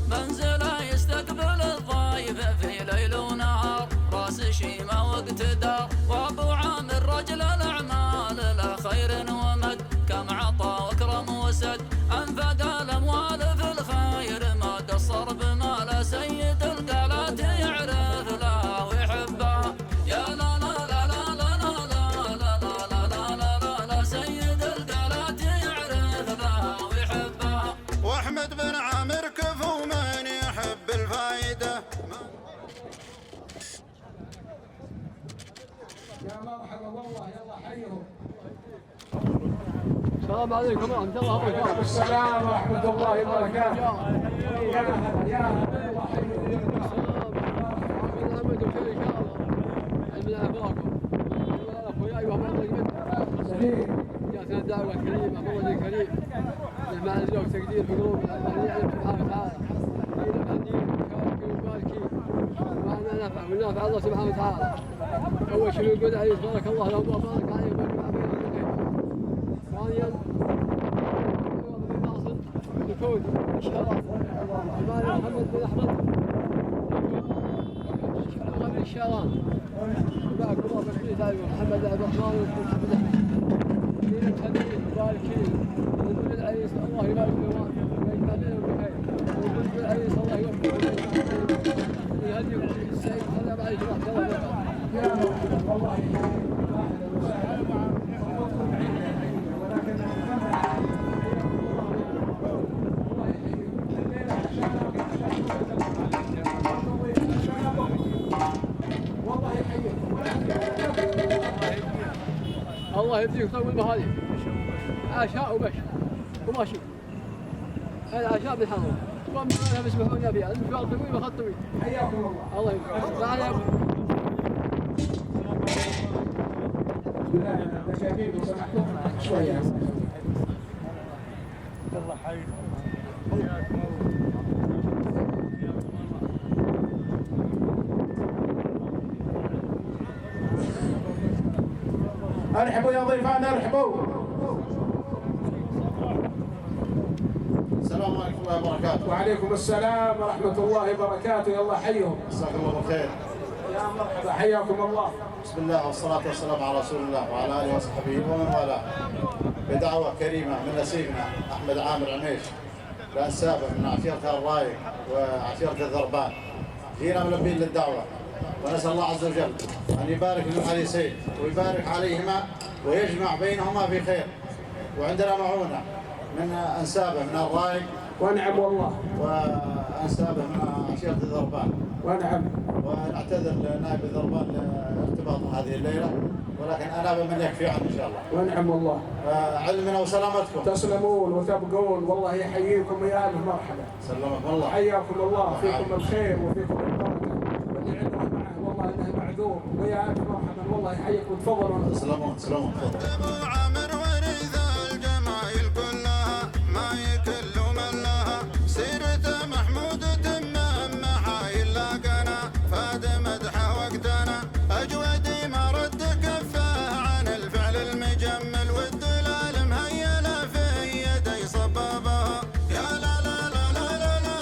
منزله يستقبل السلام عليكم ورحمة الله وبركاته. السلام ورحمة الله وبركاته. يا هلا يا هلا جاتنا دعوة كريمة مولد كريم نجمع الزوج تقدير بقلوب العلم سبحانه وتعالى إلى مهديين وباركين ومعنا نفع والنافع الله سبحانه وتعالى. أول شيء يقول عليه بارك الله له وبارك عليه وجمع بينهم بالخير. ثانيا ناصر نكون إن شاء الله إمام محمد بن أحمد غير الشيران وبارك الله بالحديث عليه محمد عبد الرحمن ومحمد أحمد من الخليل مباركين ونقول العريس الله يبارك له ويجمع لنا بالخير ونقول العريس الله يوفقه ويهديكم السعيد. السلام عليكم ورحمة الله وبركاته. الله يهديك طول بهذه عشاء وبش وماشي هذا عشاء بالحضر وما يسمحون فيها المشوار طويل وخط طويل. حياكم الله. الله يبارك. تعال يا ابو. دكاكين لو سمحتوا شوية. الله حيكم. ارحبوا يا ضيفان ارحبوا. السلام عليكم ورحمة الله وبركاته. وعليكم السلام ورحمة الله وبركاته. يلا حيهم. مساكم الله بالخير. يا مرحبا حياكم الله. بسم الله والصلاة والسلام على رسول الله وعلى آله وصحبه ومن والاه. بدعوة كريمة من نسيبنا أحمد عامر عميش الأنسابة من عشيرة الرايق وعشيرة الذربان. جينا ملبين للدعوة ونسأل الله عز وجل أن يبارك للحديثين ويبارك عليهما ويجمع بينهما في خير. وعندنا معونة من أنسابة من الرايق ونعم والله وأنسابة من عشيرة الذربان ونعم. ونعتذر لنائب الذربان لارتباط هذه الليلة ولكن أنابة من يكفي عنه إن شاء الله. ونعم والله. علمنا وسلامتكم. تسلمون وتبقون والله يحييكم ويا أهل مرحبا. سلمكم الله. حياكم الله فيكم الخير وفيكم البركة واللي عنده معه والله إنه معذور ويا أهل مرحبا والله يحييكم تفضلوا. تسلمون تسلمون. أبو عامر ورث الجمايل كلها ما يكل من لها سيرته محمود تمام محايل لقنا فاد مدحه وقتنا أجود ما رد كفه عن الفعل المجمل والدلال مهيله في يدي صبابها يا لا لا لا لا لا لا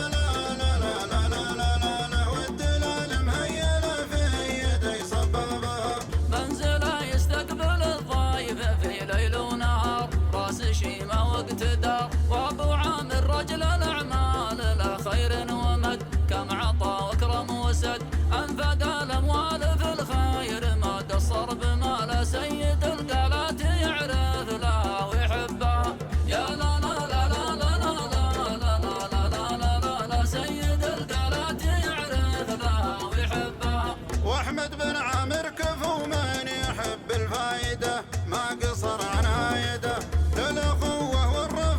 لا لا لا لا لا لا والدلال مهيله في يدي صبابها منزله يستقبل الضيف في ليل ونهار راس شيمه واقتدار وابو عامر رجل الاعمال لا خير ومد كم عطى وكرم وسد انفق الاموال في الخير ما قصر بمال سيد القالات يعرف لها ويحبها يا لا لا لا لا لا لا لا لا لا لا لا لا سيد القالات يعرف لها ويحبها. واحمد بن عامر كفو من يحب الفايده ما قصر عن هايده للاخوه والرفاق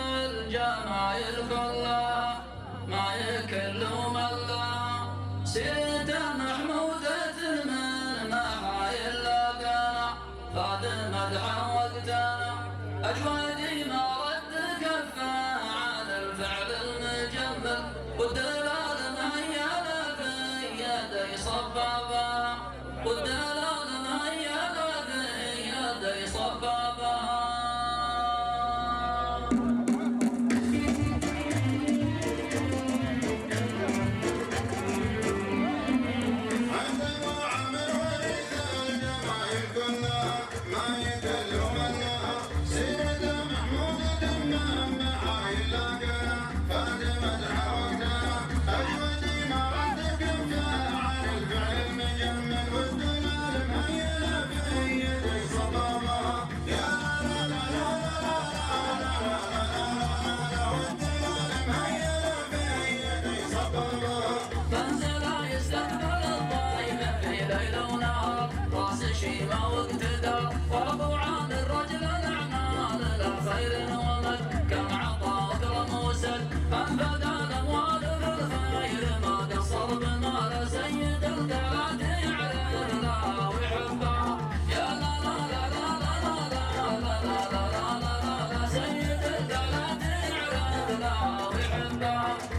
الجمايل كلها ما يكل وملا سيرة محمودة من محايل لقانا فاد مدحا وقتنا أجوادي ما رد كفا على الفعل المجمل والدلال مهيالة في يدي صبابا والدلال مهيالة في يدي صبابا ما يقل من شيما واقتدى وابو عامر رجل الاعمال لا خير ومد كان عطاء اكرم وسد انفذ الاموال بالخير ما قصر بمال سيد القلات يعرف له ويحبه يا لا لا لا لا لا لا لا لا لا لا سيد القلات يعرف له ويحبه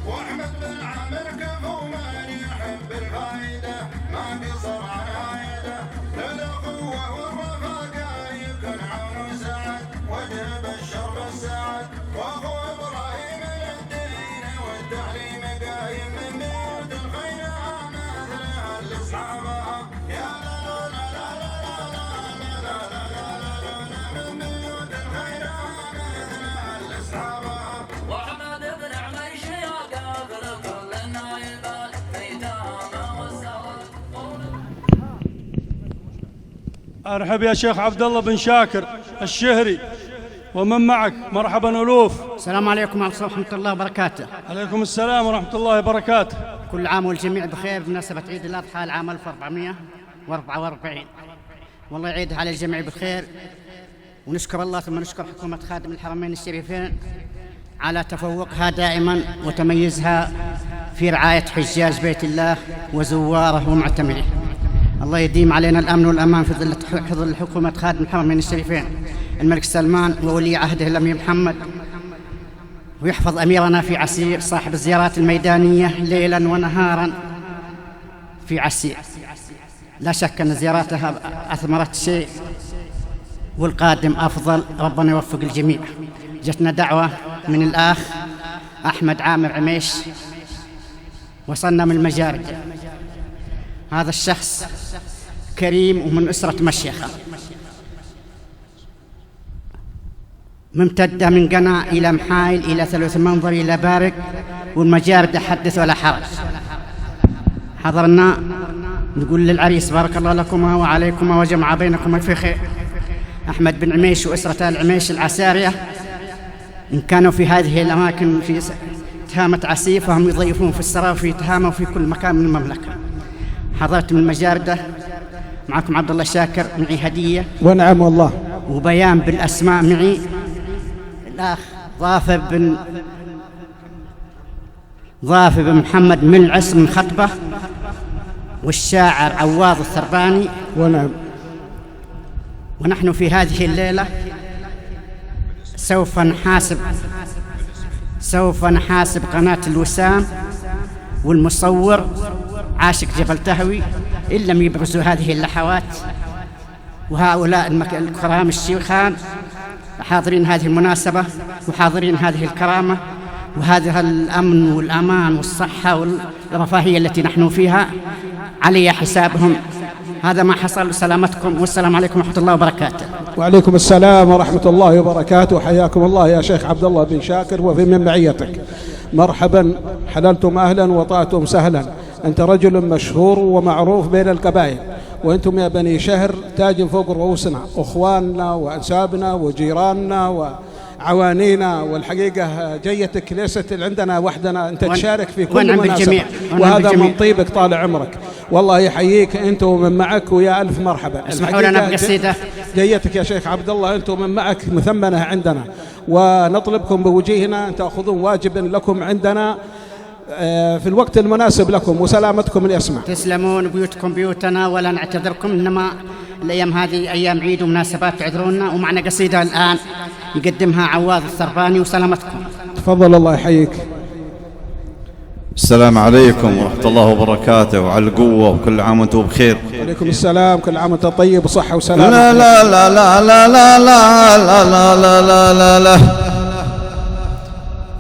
واحمد بن عامر كفو من يحب الفايده ما قصر عن عايده للاخوه والرفاقه يكون عون وسعد وجه الشرب السعد واخو ابراهيم الدين والتعليم قايم من بيوت الخير مثلها لاصحابها يا لا لا لا لا لا لا لا لا من بيوت الخير مثلها لاصحابها واحمد بن عميش يا قابل كل النايبات ايتام والسواد ارحب يا شيخ عبد الله بن شاكر الشهري ومن معك مرحبا الوف. السلام عليكم ورحمة الله وبركاته. عليكم السلام ورحمة الله وبركاته. كل عام والجميع بخير بمناسبة عيد الأضحى العام 1444. والله يعيدها على الجميع بخير، ونشكر الله ثم نشكر حكومة خادم الحرمين الشريفين على تفوقها دائما وتميزها في رعاية حجاج بيت الله وزواره ومعتمريه. الله يديم علينا الأمن والأمان في ظل حكومة خادم الحرمين الشريفين الملك سلمان وولي عهده الأمير محمد، ويحفظ أميرنا في عسير صاحب الزيارات الميدانية ليلا ونهارا في عسير. لا شك أن زياراتها أثمرت شيء والقادم أفضل، ربنا يوفق الجميع. جتنا دعوة من الأخ أحمد عامر عميش وصلنا من المجاردة. هذا الشخص كريم ومن أسرة مشيخة ممتدة من قنا إلى محايل إلى ثلث المنظر إلى بارق والمجاردة حدث ولا حرج. حضرنا نقول للعريس بارك الله لكما وعليكما وجمع بينكما في خير. أحمد بن عميش وأسرة آل عميش العسارية إن كانوا في هذه الأماكن في تهامة عسير فهم يضيفون في السراء وفي تهامة وفي كل مكان من المملكة. حضرت من المجاردة معكم عبد الله شاكر، معي هدية ونعم والله وبيان بالأسماء، معي الأخ ظافر بن محمد من العس من خطبة، والشاعر عواض الثرباني. ونعم. ونحن في هذه الليلة سوف نحاسب قناة الوسام والمصور عاشق جبل تهوي إن لم يبرزوا هذه اللحظات، وهؤلاء الكرام الشيخان حاضرين هذه المناسبة وحاضرين هذه الكرامة وهذا الأمن والأمان والصحة والرفاهية التي نحن فيها علي حسابهم. هذا ما حصل. سلامتكم والسلام عليكم ورحمة الله وبركاته. وعليكم السلام ورحمة الله وبركاته. حياكم الله يا شيخ عبد الله بن شاكر وفي من معيتك. مرحبا، حللتم أهلا وطعتم سهلا. أنت رجل مشهور ومعروف بين القبائل، وأنتم يا بني شهر تاج فوق رؤوسنا، أخواننا وأنسابنا وجيراننا وعوانينا، والحقيقة جيتك ليست عندنا وحدنا، أنت تشارك في كل مناسبة وهذا من طيبك طال عمرك. والله يحييك أنت ومن معك ويا ألف مرحبا. اسمحوا لنا بقصيدة. جيتك يا شيخ عبد الله أنت ومن معك مثمنة عندنا، ونطلبكم بوجيهنا أن تأخذون واجب لكم عندنا في الوقت المناسب لكم وسلامتكم الأسمى. تسلمون. بيوتكم بيوتنا ولا نعتذركم، إنما الأيام هذه أيام عيد ومناسبات تعذرونا. ومعنا قصيدة الآن يقدمها عواض الثرباني وسلامتكم. تفضل الله يحييك. السلام عليكم ورحمة الله وبركاته وعلى القوة وكل عام وانتم بخير. وعليكم السلام، كل عام وانت طيب وصحة وسلامة. لا لا لا لا لا لا لا لا لا لا لا لا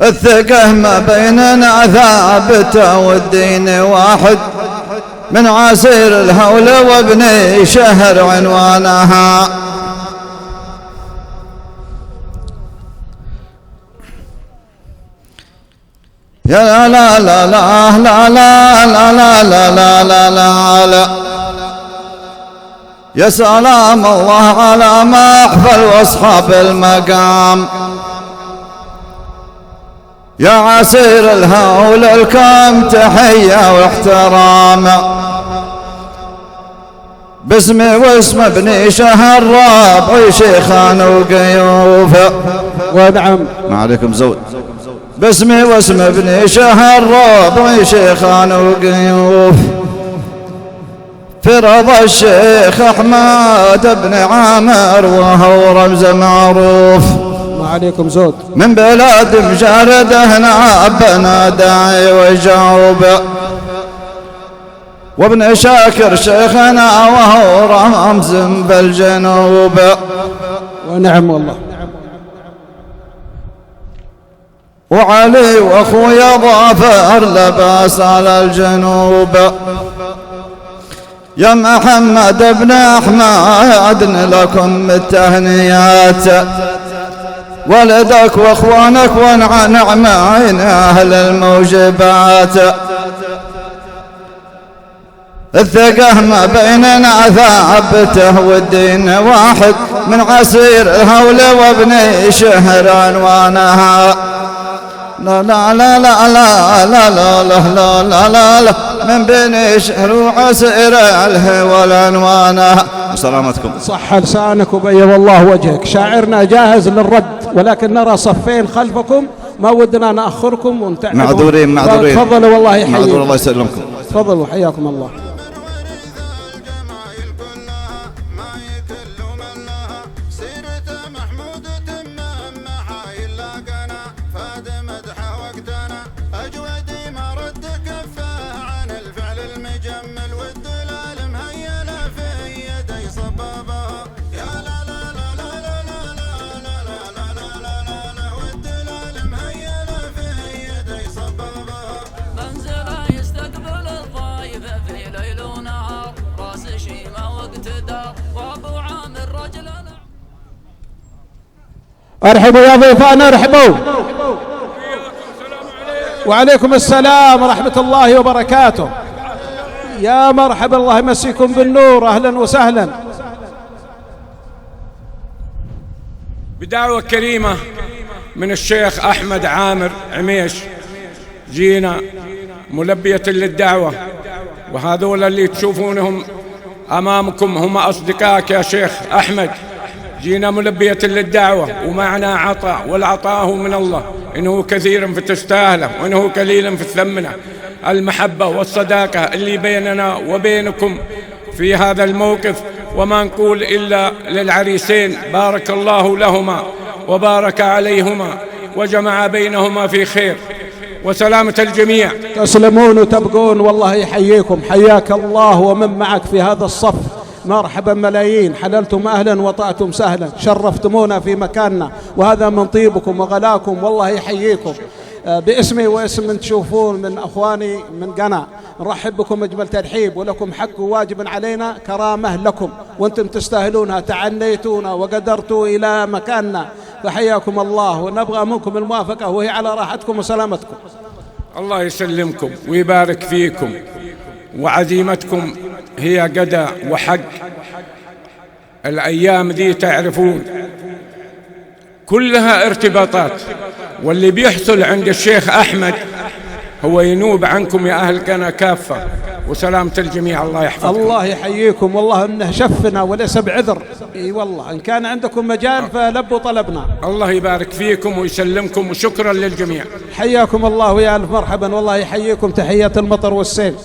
الثقة ما بيننا ثابتة والدين واحد، من عسير الهول وابن شهر عنوانها. يا لا لا لا لا لا لا لا لا لا لا لا يا سلام الله على محفل واصحاب المقام. يا عسير الهول الكم تحية واحترام، باسمي واسم ابن شهر رابع شيخان وقيوف. ونعم. ما عليكم زود. باسمي واسم ابن شهر رابع شيخان وقيوف. في رضا الشيخ أحمد بن عامر وهو رمز معروف. ما عليكم زود. من بلاد مجرد هنا بنا داعي وجاوب. وابن شاكر شيخنا وهو رمز بالجنوب. ونعم والله. وعلي واخويا ظافر لباس على الجنوب. يا محمد بن احمد لكم التهنيات. ولدك واخوانك ونعم عين اهل الموجبات. الثقة ما بيننا ثابته والدين واحد. من عسير الهول وابني شهر عنوانها. لا لا لا لا لا لا لا لا لا لا لا من بني شهر وعسير الهول عنوانها. سلامتكم. صح لسانك وبيض الله وجهك. شاعرنا جاهز للرد ولكن نرى صفين خلفكم ما ودنا نأخركم ونتعبوا. معذورين. تفضلوا والله يحييكم. معذور الله يسلمكم. تفضلوا حياكم الله. ارحبوا يا ضيفان ارحبوا. وعليكم السلام ورحمة الله وبركاته. يا مرحبا الله يمسيكم بالنور. اهلا وسهلا. بدعوة كريمة من الشيخ أحمد عامر عميش جينا ملبية للدعوة. وهذول اللي تشوفونهم أمامكم هم أصدقائك يا شيخ أحمد. جينا ملبية للدعوة ومعنا عطاء والعطاء هو من الله. إنه كثير فتستاهله وإنه قليل فتثمنه. المحبة والصداقة اللي بيننا وبينكم في هذا الموقف. وما نقول إلا للعريسين بارك الله لهما وبارك عليهما وجمع بينهما في خير وسلامة الجميع. تسلمون وتبقون والله يحييكم. حياك الله ومن معك في هذا الصف. مرحبا ملايين. حللتم أهلا وطعتم سهلا. شرفتمونا في مكاننا وهذا من طيبكم وغلاكم والله يحييكم. باسمي واسم من تشوفون من أخواني من قنا نرحب بكم أجمل ترحيب. ولكم حق وواجب علينا كرامة لكم وأنتم تستاهلونها. تعنيتونا وقدرتوا إلى مكاننا فحياكم الله. ونبغى منكم الموافقة وهي على راحتكم وسلامتكم. الله يسلمكم ويبارك فيكم. وعزيمتكم هي قدى وحق. الأيام ذي تعرفون كلها ارتباطات. واللي بيحصل عند الشيخ أحمد هو ينوب عنكم يا أهل قنا كافة. وسلامة الجميع الله يحفظكم. الله يحييكم. والله انه شفنا وليس بعذر. اي والله ان كان عندكم مجال فلبوا طلبنا. الله يبارك فيكم ويسلمكم وشكرا للجميع. حياكم الله ويا ألف مرحبا. والله يحييكم تحية المطر والسيل.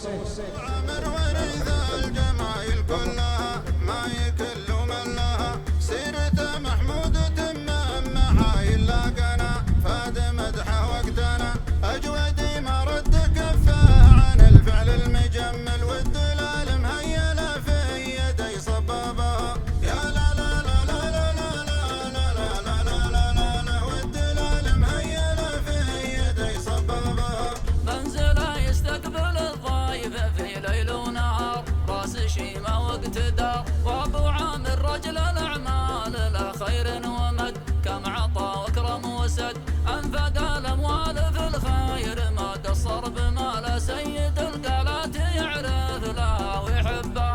وابو عامر رجل الاعمال لا خير ومد كم عطى واكرم وسد انفق الاموال في الخير ما قصر بمال سيد القالات يعرف له ويحبه.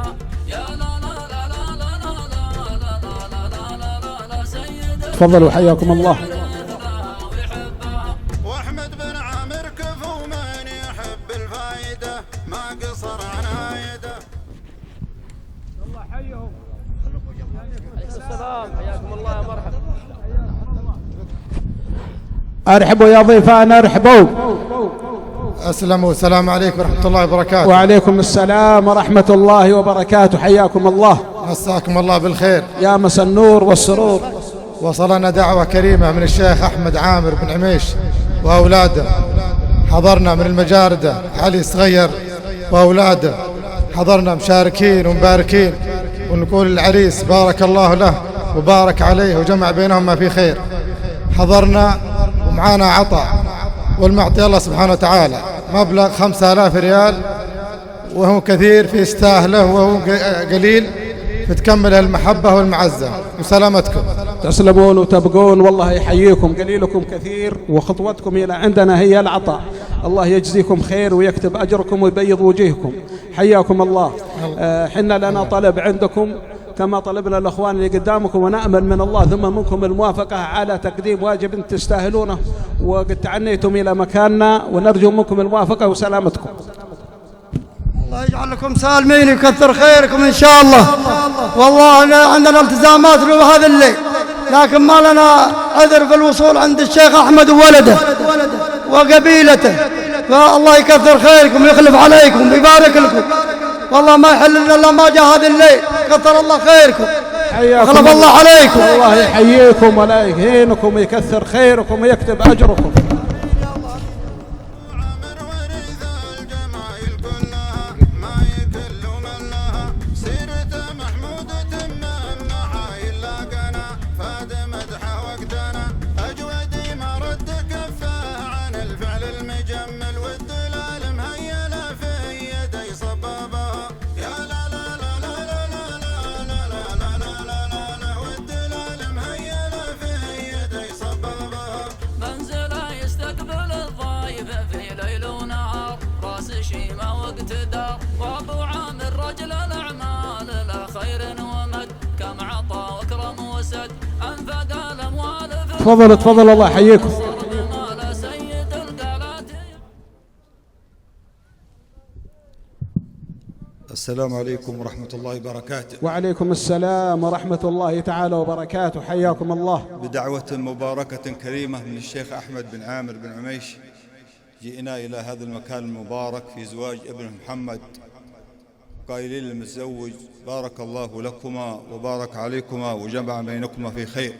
يا لا لا لا لا لا لا لا لا لا لا لا سيد. تفضلوا حياكم الله. واحمد بن عامر كفو من يحب الفايده ما قصر عنايده. السلام، حياكم الله يا مرحبا. ارحبوا يا ضيفان، ارحبوا. أسلموا. السلام عليكم ورحمة الله وبركاته. وعليكم السلام ورحمة الله وبركاته، حياكم الله. مساكم الله بالخير. يا مسا النور والسرور. وصلنا دعوة كريمة من الشيخ أحمد عامر بن عميش وأولاده. حضرنا من المجاردة علي صغير وأولاده، حضرنا مشاركين ومباركين، ونقول للعريس بارك الله له وبارك عليه وجمع بينهما في خير. حضرنا ومعانا عطاء، والمعطي الله سبحانه وتعالى مبلغ 5000 ريال، وهو كثير في يستاهله وهو قليل، فتكمل المحبة والمعزة وسلامتكم. تسلمون وتبقون، والله يحييكم، قليلكم كثير وخطوتكم إلى عندنا هي العطاء. الله يجزيكم خير ويكتب أجركم ويبيض وجوهكم، حياكم الله. حنا لنا طلب عندكم كما طلبنا الأخوان اللي قدامكم، ونأمل من الله ثم منكم الموافقة على تقديم واجب تستاهلونه، وقد تعنيتم إلى مكاننا، ونرجو منكم الموافقة وسلامتكم. الله يجعل لكم سالمين ويكثر خيركم إن شاء الله. والله عندنا التزامات هذا الليل، لكن ما لنا عذر في الوصول عند الشيخ أحمد وولده وقبيلته، فالله يكثر خيركم ويخلف عليكم ويبارك لكم. والله ما يحل لنا إلا ما جاء هذا الليل، كثر الله خيركم، خلف الله عليكم. الله يحييكم ولا يهينكم ويكثر خيركم ويكتب أجركم. وابو عامر رجل الاعمال لا خير ومد، كم عطى واكرم وسد، انفق الاموال. تفضل تفضل، الله يحييكم. السلام عليكم ورحمة الله وبركاته. وعليكم السلام ورحمة الله تعالى وبركاته، حياكم الله. بدعوة مباركة كريمة من الشيخ أحمد بن عامر بن عميش، جئنا إلى هذا المكان المبارك في زواج ابن محمد، قائلين للمتزوج بارك الله لكما وبارك عليكما وجمع بينكما في خير،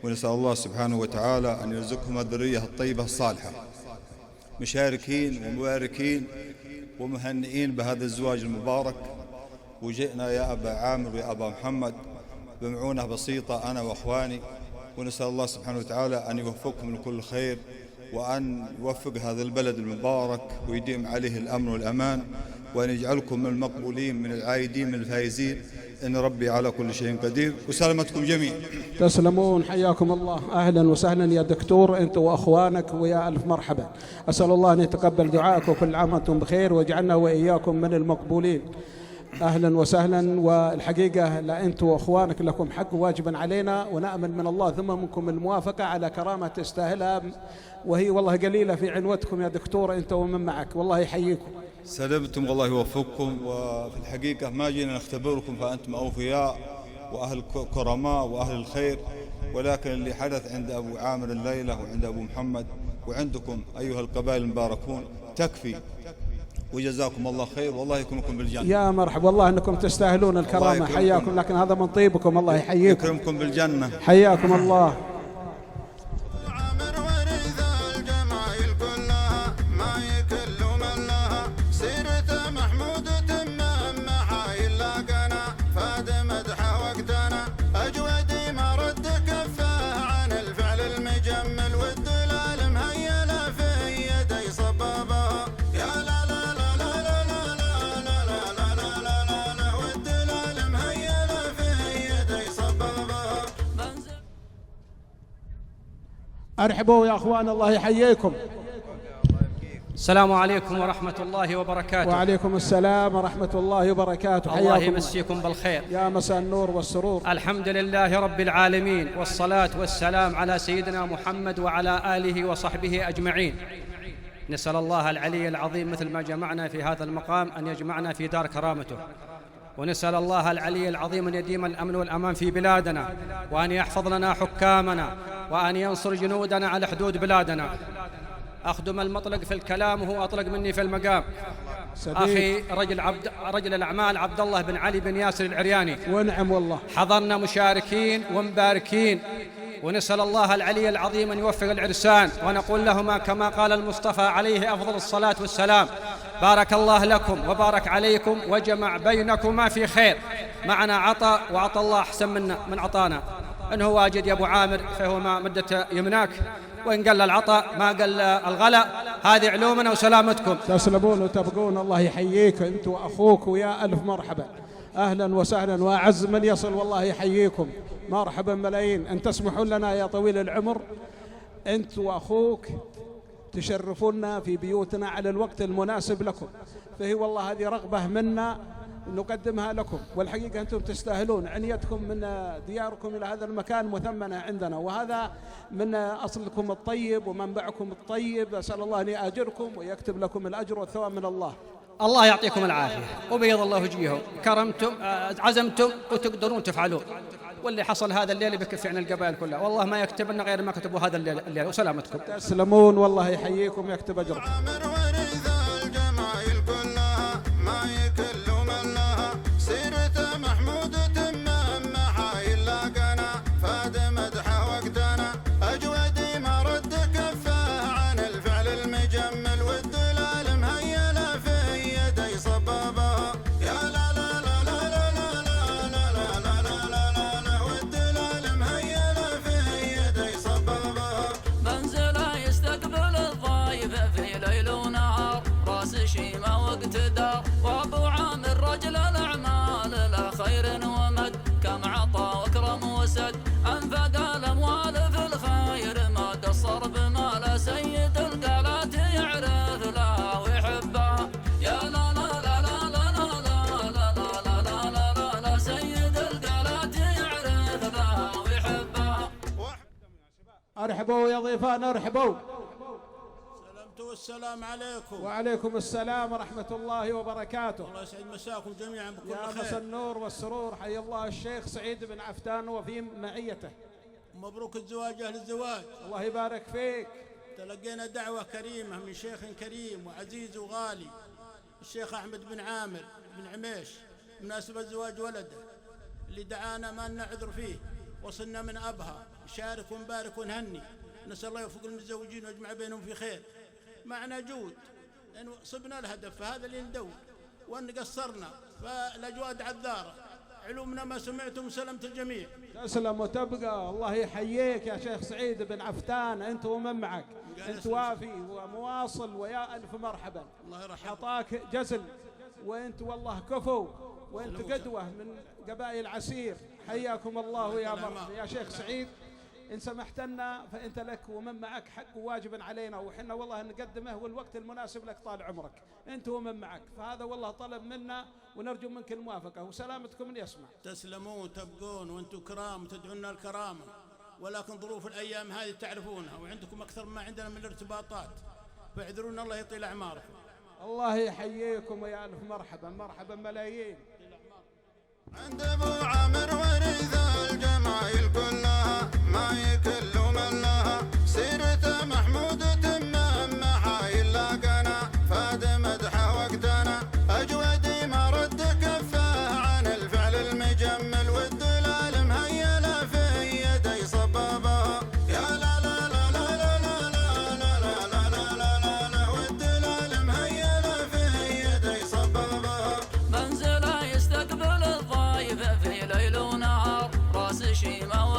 ونسأل الله سبحانه وتعالى أن يرزقكما الذرية الطيبة الصالحة. مشاركين ومباركين ومهنئين بهذا الزواج المبارك، وجئنا يا أبا عامر ويا أبا محمد بمعونة بسيطة أنا وأخواني، ونسأل الله سبحانه وتعالى أن يوفقكم لكل خير، وأن يوفق هذا البلد المبارك ويديم عليه الأمن والأمان، وأن يجعلكم من المقبولين من العايدين من الفائزين، إن ربي على كل شيء قدير. وسلامتكم جميعا. تسلمون، حياكم الله. أهلا وسهلا يا دكتور، أنت وأخوانك، ويا ألف مرحبا. أسأل الله أن يتقبل دعائك، وكل عام وأنتم بخير، ويجعلنا وإياكم من المقبولين. أهلا وسهلا. والحقيقة لا أنت وأخوانك لكم حق واجبا علينا، ونأمل من الله ثم منكم الموافقة على كرامة تستاهلها، وهي والله قليلة في عنوتكم يا دكتور أنت ومن معك، والله يحييكم. سلمتم والله يوفقكم. وفي الحقيقة ما جينا نختبركم، فأنتم أوفياء وأهل كرماء وأهل الخير، ولكن اللي حدث عند أبو عامر الليلة وعند أبو محمد وعندكم أيها القبائل المباركون تكفي، وجزاكم الله خير، والله يكرمكم بالجنة. يا مرحبا، والله أنكم تستاهلون الكرامة، حياكم، لكن هذا من طيبكم، الله يحييكم، يكرمكم بالجنة، حياكم الله. أرحبوا يا أخوان، الله يحييكم. السلام عليكم ورحمة الله وبركاته. وعليكم السلام ورحمة الله وبركاته، الله يمسيكم بالخير. يا مساء النور والسرور. الحمد لله رب العالمين، والصلاة والسلام على سيدنا محمد وعلى آله وصحبه أجمعين. نسأل الله العلي العظيم مثل ما جمعنا في هذا المقام أن يجمعنا في دار كرامته، ونسأل الله العلي العظيم أن يديم الأمن والأمان في بلادنا، وأن يحفظ لنا حكامنا، وأن ينصر جنودنا على حدود بلادنا. أخدم المطلق في الكلام وهو أطلق مني في المقام. أخي رجل الأعمال عبد الله بن علي بن ياسر العرياني، ونعم والله. حضرنا مشاركين ومباركين، ونسأل الله العلي العظيم أن يوفق العرسان، ونقول لهما كما قال المصطفى عليه أفضل الصلاة والسلام: بارك الله لكم وبارك عليكم وجمع بينكما في خير. معنا عطاء، وعطى الله أحسن من عطانا. إنه واجد يا أبو عامر فهو ما مدة يمناك، وإن قل العطاء ما قل الغلا. هذه علومنا وسلامتكم. تسلمون وتبقون، الله يحييك أنت وأخوك، ويا ألف مرحبا، أهلا وسهلا، وأعز من يصل والله يحييكم. مرحبا ملايين. أن تسمحون لنا يا طويل العمر أنت وأخوك تشرفونا في بيوتنا على الوقت المناسب لكم، فهي والله هذه رغبة منا نقدمها لكم، والحقيقة أنتم تستاهلون. عنيتكم من دياركم إلى هذا المكان مثمنة عندنا، وهذا من أصلكم الطيب ومنبعكم الطيب. أسأل الله أن يأجركم ويكتب لكم الأجر والثواب من الله. الله يعطيكم العافية وبيض الله وجيهكم. كرمتم، عزمتم وتقدرون تفعلون، واللي حصل هذا الليل بكفي عن القبائل كلها، والله ما يكتب لنا غير ما كتبوا هذا الليل. وسلامتكم. تسلمون والله يحييكم ويكتب أجركم. وابو عامر رجل الاعمال لا خير ومد، كم عطى وكرم وسد، انفق الاموال في الخير ما قصر بمال. سيد القالات يعرف لا ويحبها، يا لا لا لا لا لا لا لا لا لا لا لا، سيد القالات يعرف لا ويحبها. ارحبوا يا ضيفان، ارحبوا. والسلام عليكم. وعليكم السلام ورحمة الله وبركاته. الله يسعد مساكم جميعا بكل خير. يا مسا النور والسرور، حي الله الشيخ سعيد بن عفتان وفي معيته. مبروك الزواج، أهل الزواج. الله يبارك فيك. تلقينا دعوة كريمة من شيخ كريم وعزيز وغالي، الشيخ أحمد بن عامر بن عميش، بمناسبة زواج ولده اللي دعانا ما نعذر فيه. وصلنا من أبها، نشارك ونبارك ونهني، نسأل الله يوفق المتزوجين ويجمع بينهم في خير. معنا جود لأن صبنا الهدف، فهذا اللي ندور، وأن قصرنا فالأجواد عذارة. علومنا ما سمعتم، سلمت الجميع. تسلم وتبقى، الله يحييك يا شيخ سعيد بن عفتان، أنت ومن معك، أنت وافي ومواصل، ويا ألف مرحبا. الله يرحمك. عطاك جزل، وأنت والله كفو، وأنت قدوة من قبائل عسير. حياكم الله يا مرحبا يا شيخ سعيد. إن سمحت لنا فأنت لك ومن معك حق وواجب علينا، وحنا والله نقدمه والوقت المناسب لك طال عمرك، أنت ومن معك، فهذا والله طلب منا ونرجو منك الموافقة وسلامتكم من يسمع. تسلمون تبقون وأنتم كرام تدعونا الكرامة، ولكن ظروف الأيام هذه تعرفونها، وعندكم أكثر ما عندنا من الارتباطات، فاعذرونا الله يطيل أعماركم. الله يحييكم ويا ألف مرحبا، مرحبا ملايين. عند أبو عامر ورث الجمايل كلها، ما يكل من لها، سيرته محمودة من محايل لقنا، فاد مدحه وقتنا، أجودي ما رد كفه عن الفعل المجمل، والدلال مهيلة في يدي صبابها، يا لا لا لا لا لا لا لا لا لا لا لا، والدلال مهيلة في يدي صبابها. منزله يستقبل الضيف في ليل ونهار، راس شيمة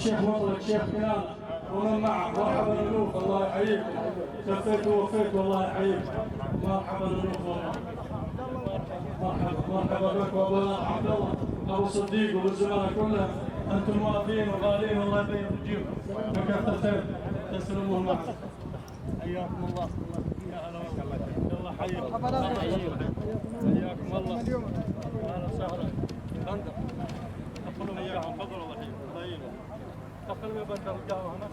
الشيخ مطلق الشيخ كنانة ومن معه. مرحبا الألوف الله يحييكم، شفيت ووفيت والله يحييكم. مرحبا الألوف والله. مرحبا بك وابونا عبد الله ابو صديق والزملاء كلهم، انتم موافين وغالين والله يبين وجيهكم بكثره خير تسلموه معكم. حياكم الله. يا هلا والله. الله يحييكم. حياكم الله. اهلا وسهلا. بندر. تفضلوا حياكم. تفضلوا الله يحييكم. الله يعينكم. تفضلوا يا بندر القهوه هنا.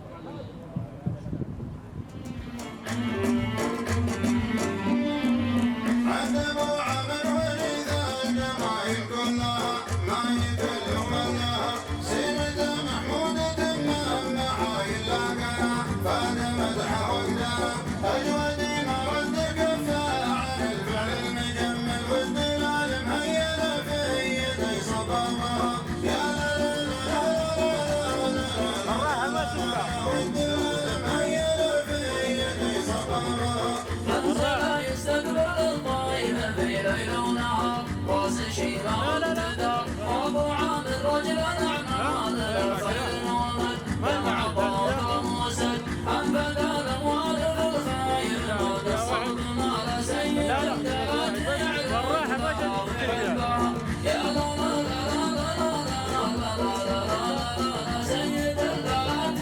عند ابو عمر ولذا الجماهير كلها ما يكلوا منها، سيرة محمود تمام محايل لاقاها، فاد مدحه وقدها اجود ما رد كفاه عن الفعل المجمل، والدلال مهيل في يدي صبابها. يا لا لا لا لا لا لا والدلال مهيل في يدي صبابها. يستقبل الطائف في ليل ونهار، راس شيبان انتدار، وابو عامر رجل اعمال الخير ومن بالعطاء ومسد، عن بدل الوالد الخير عود الصعب مال سيد الدلات يعلم يا لا لا لا لا لا لا لا سيد الدلات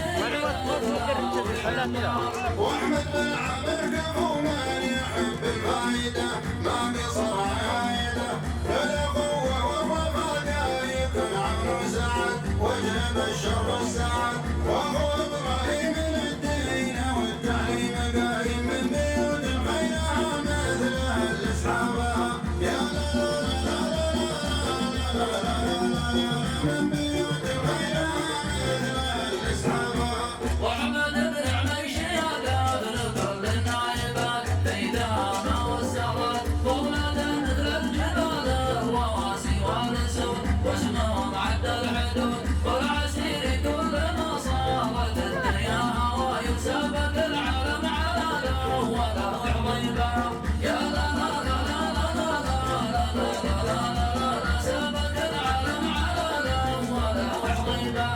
واحمد بن عامر كفو من يحب الفايده ما قصر عايده، فالقوه والرفاقه يكون عمرو سعد وجه الشر السعد، وهو ابراهيم الدين والتعليم قايم من بيوت الخيرها مثل اهل اصحابها. يا لا لا لا لا لا لا من بيوت الخيرها مثل اهل اصحابها. واحمد بن عميش يا كافر كل النايبات في دهامه والسواد، وولد مثل الجبال الرواسي والاسود، واسمهم عد الحدود والعسير كل ما صارت الدنيا هوى، يسابق العالم على ذره ولا يحضيبه. يا لا لا لا لا لا لا لا لا لا سابق العالم على ذره ولا يحضيبه.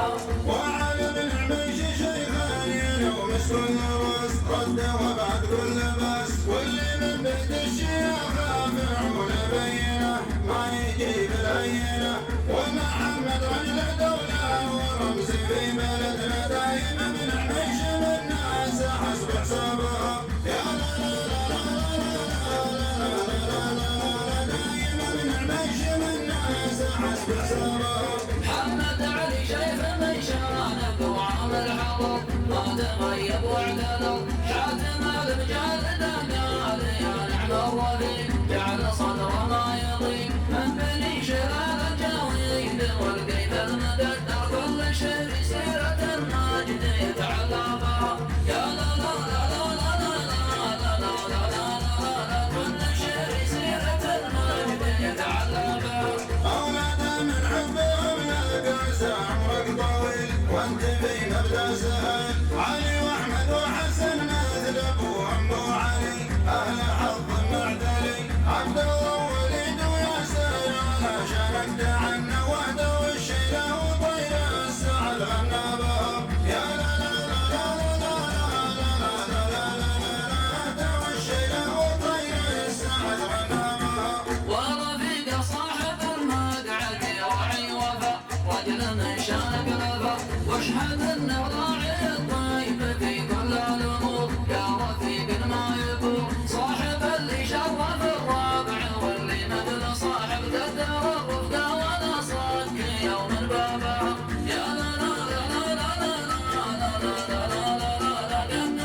وعلي بن عميش شيخان ينوم كل راس رده وبعد كل بس، واللي من بيت الشيخ فرعون بينه ما يجيب الهينه، ومحمد رجل دوله ورمز في بلدنا دايما من عميش من الناس حسب حسابها. يا لا لا لا لا لا دايما من عميش من الناس حسب حسابها. محمد علي شيخ من شانك وعامل حضر ما تغيب واعتذر، حاتم المجالد قال يا نعم الرفيق جعل صدره ما يضيق، من بني شلال الجويد والقيد المقدر كل شيء سيرة الماجد يتعلمها. يا لا لا لا لا لا لا لا لا لا كل شيء سيرة الماجد يتعلمها. أولاد من حبهم يلقى عمرك طويل وانت في مبدا سهل، علي واحمد وحسن مثل ابوهم ابو علي، اهل حظ معتلي، عبد الله ووليد وياسر على شانك دعنا وحده والشيله وطيره السعد غنى بها. يا لا لا لا لا لا لا لا لا والشيله وطيره السعد غنى بها. ورفيق صاحب المقعد راعي وفا، رجل من شانك لفا، واشهد ان راعي الطيب في كل الامور، يا رفيق ما يفور صاحب اللي شرف الرابع، واللي مثل صاحب قدر الرفقه ولا صدق يوم البابا. يا لا لا لا لا لا لا لا لا لا قدر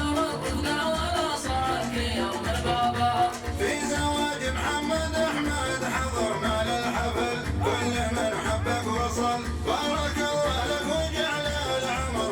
الرفقه ولا صدق يوم البابا. في زواج محمد احمد حضرنا للحفل، كل من حبك وصل، بارك الله لك وجعل العمر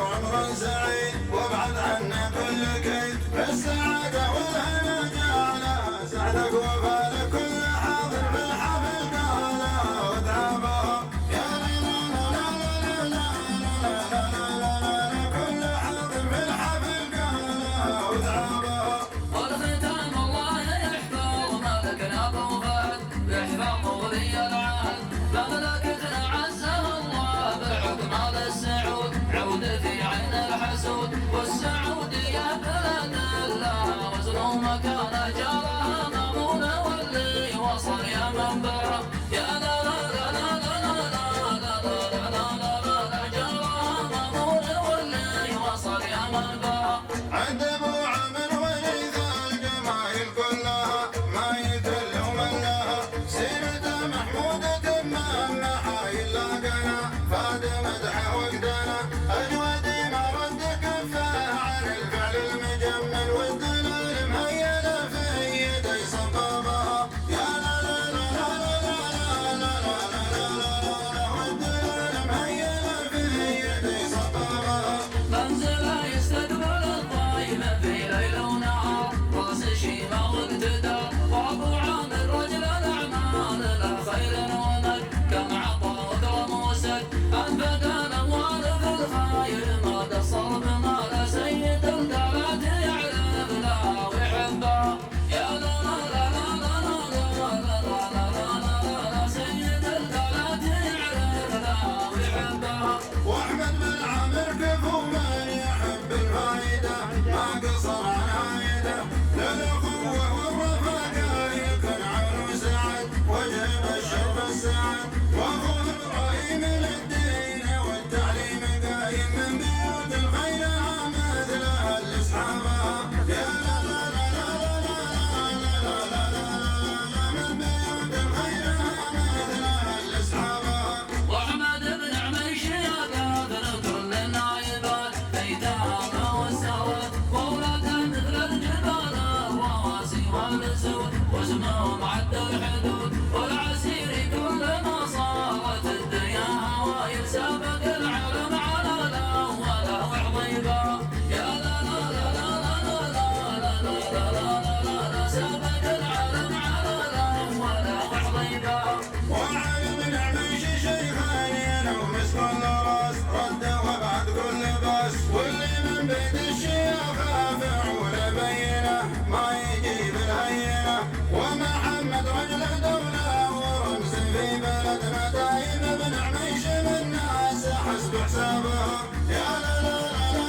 لهم عد الحدود والعسير كل ما صارت الدنيا هوايل سابق العلم على الأول وحضيبا يا لا لا لا لا لا لا لا لا لا لا سابق العلم على الأول وحضيبا وعلي بن عميش شيخين ومسك الراس رد وبعد كل باس واللي من بيت الشيخ فعول بينه ما يجيب الهينه ومحمد رجل دولة ورمز في بلدنا دايم بن عميش من ناس حسب حسابه يا لا لا لا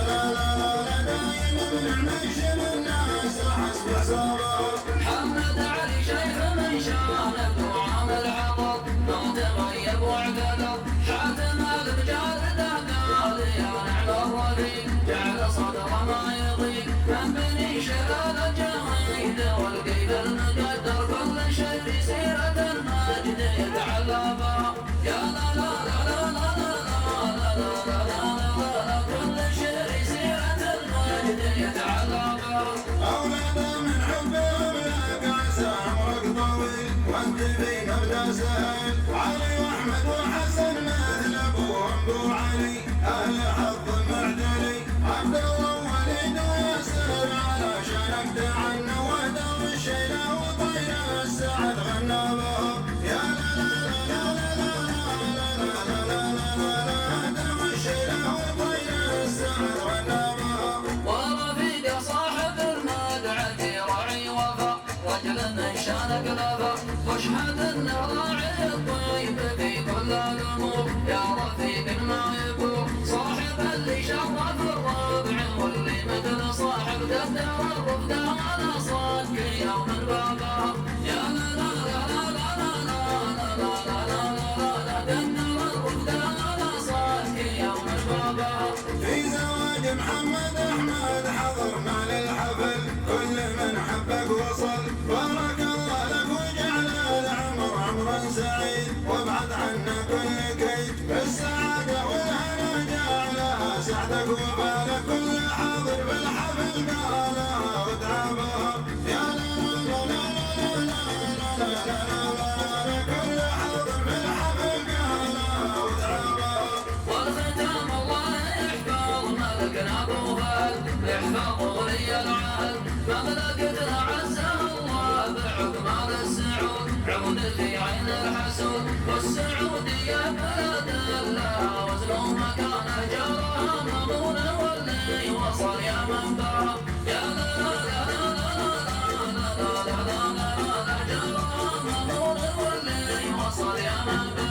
لا لا لا دايم بن عميش من ناس حسب حسابه محمد علي شيخ من شانه وعامل عطر ما تغيب واعتذر حاتم المجارد قال يا نعم الرفيق جعل صدره ما يضيق من بني شلال الجهيد والقيد المقدر كل شيء في سيرة المجد يتعلبا يا لا لا لا لا لا لا لا لا لا كل شيء في سيرة المجد يتعلبا أولاده من حبهم لك عسى عمرك طويل وانت في مبدا سهل علي واحمد وحسن مثل ابوهم ابو علي اهل حظ معدلي عبد الله وليد وياسر علشانك تعنى ودور الشيله وطير السعد غنابه يا لا لا لا لا لا دور الشيله وطير السعد غنابه ورفيق صاحب المدعة راعي وفا رجل من شانك لفا واشهد ان راعي الطيب في كل الامور يا رفيق ما يكون صاحب اللي شرف الربع واللي مثل صاحب قدر الرفده على صدق يوم البابا يا لا لا لا لا لا لا لا لا لا قدر الرفده على صدق يوم البابا في زواج محمد احمد حضرنا للحفل كل من حبك وصل بارك الله لك وجعل العمر عمرا سعيد وابعد عنا كل كيد بالسعاده والهنا جعلها سعدك وبالك كل حاضر بالحفل قالها وتعبها يا لا لا لا لا لا لا كل حاضر بالحفل قالها وتعبها والختام الله يحفظ ملكنا ابو فهد يحفظ ولي العهد مملكتنا عزها الله بعقبال السعود عود في عين الحسود والسعوديه بلد لها وزن مكان جارها مضمون واللي وصل يا منبع يا لا لا لا لا لا لا لا جارها مضمون واللي وصل يا منبع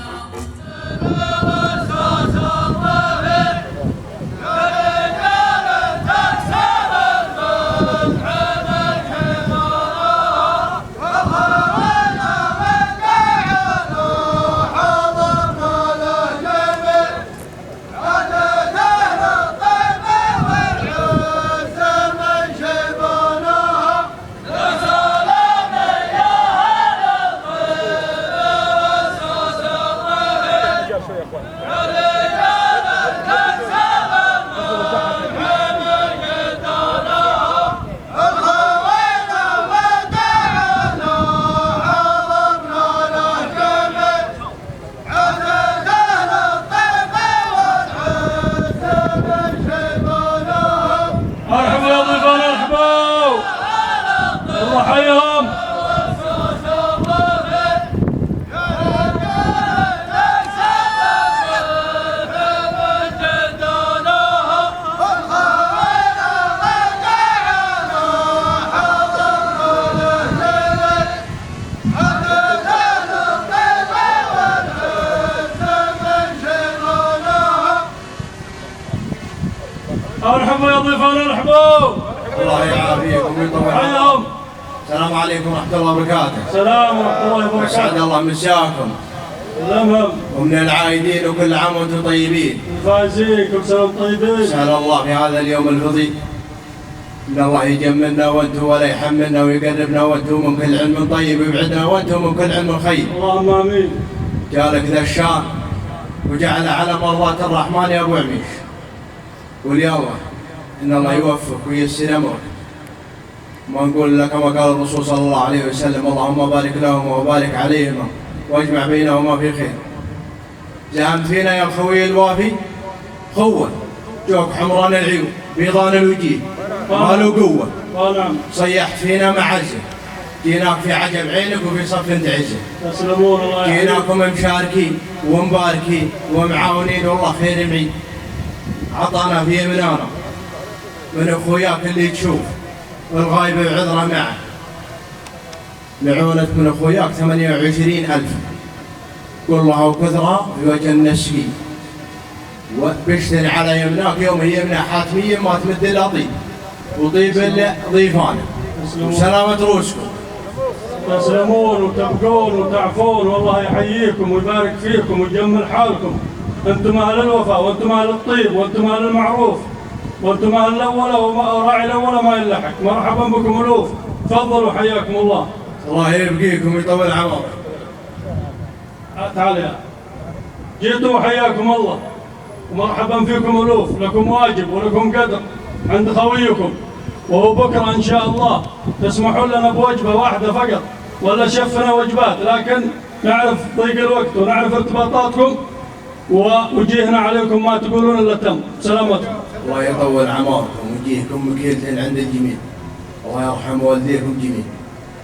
ارحبوا يا ضيفان ارحبوا. الله يعافيكم ويطول عمركم. السلام عليكم ورحمة الله وبركاته. السلام ورحمة الله وبركاته. أسعد الله مساكم. ومن العايدين وكل عام وانتم طيبين. فايزين كل سنة وانتم طيبين. أسأل الله في هذا اليوم الفضيل إن الله يجملنا وانتم ولا يحملنا ويقربنا وانتم من كل علم طيب ويبعدنا وانتم من كل علم خير. اللهم آمين. جالك ذا الشان وجعل على مرضاة الرحمن يا أبو عميش. قول يا الله إن الله يوفق وييسر أمرك ما نقول لك كما قال الرسول صلى الله عليه وسلم اللهم بارك لهم وبارك عليهما واجمع بينهما في خير. زعمت فينا يا الخوي الوافي خوه جوك حمران العيون بيضان الوجيه ما له قوه صيحت فينا معزه جيناك في عجب عينك وفي صف تعزه تسلمون الله جيناكم مشاركين ومباركين ومعاونين والله خير معين. عطانا في منانا من اخوياك اللي تشوف والغايب بعذره معه لعونة من اخوياك 28,000 كلها وكثرة في وجه النسكين وبشتري على يمناك يوم يمنع حاتمية ما تمد الا طيب وطيب الا ضيفانه وسلامة روسكم. تسلمون وتبقون وتعفون والله يحييكم ويبارك فيكم ويجمل حالكم. انتم اهل الوفاء وانتم اهل الطيب وانتم اهل المعروف وانتم اهل الاولى وراعي الاولى ما يلحق. مرحبا بكم الوف تفضلوا حياكم الله. الله يبقيكم ويطول عمرك. تعال يا جيتوا حياكم الله ومرحبا فيكم الوف. لكم واجب ولكم قدر عند خويكم وهو بكره ان شاء الله تسمحوا لنا بوجبه واحده فقط ولا شفنا وجبات لكن نعرف ضيق الوقت ونعرف ارتباطاتكم ووجيهنا عليكم ما تقولون الا تم. سلامتكم. الله يطول عمركم ويجيكم مكيلتين عند الجميع. الله يرحم والديكم جميع.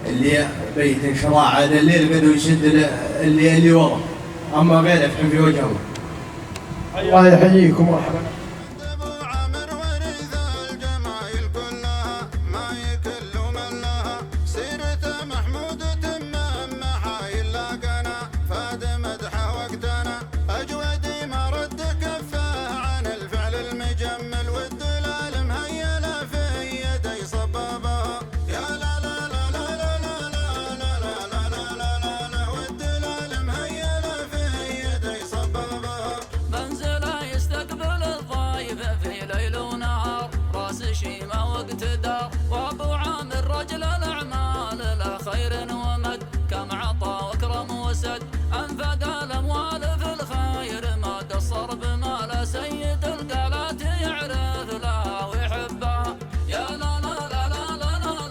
اللي بيت انشراع هذا الليل بدو يسد اللي ورا اما غير يفحم في وجهه. الله يحييكم مرحبا. وابو عامر رجل الاعمال لا خير ومد كم عطى واكرم وسد انفق الاموال في الخير ما قصر بمال سيد القالات يعرف لها ويحبها. يا لا لا لا لا لا لا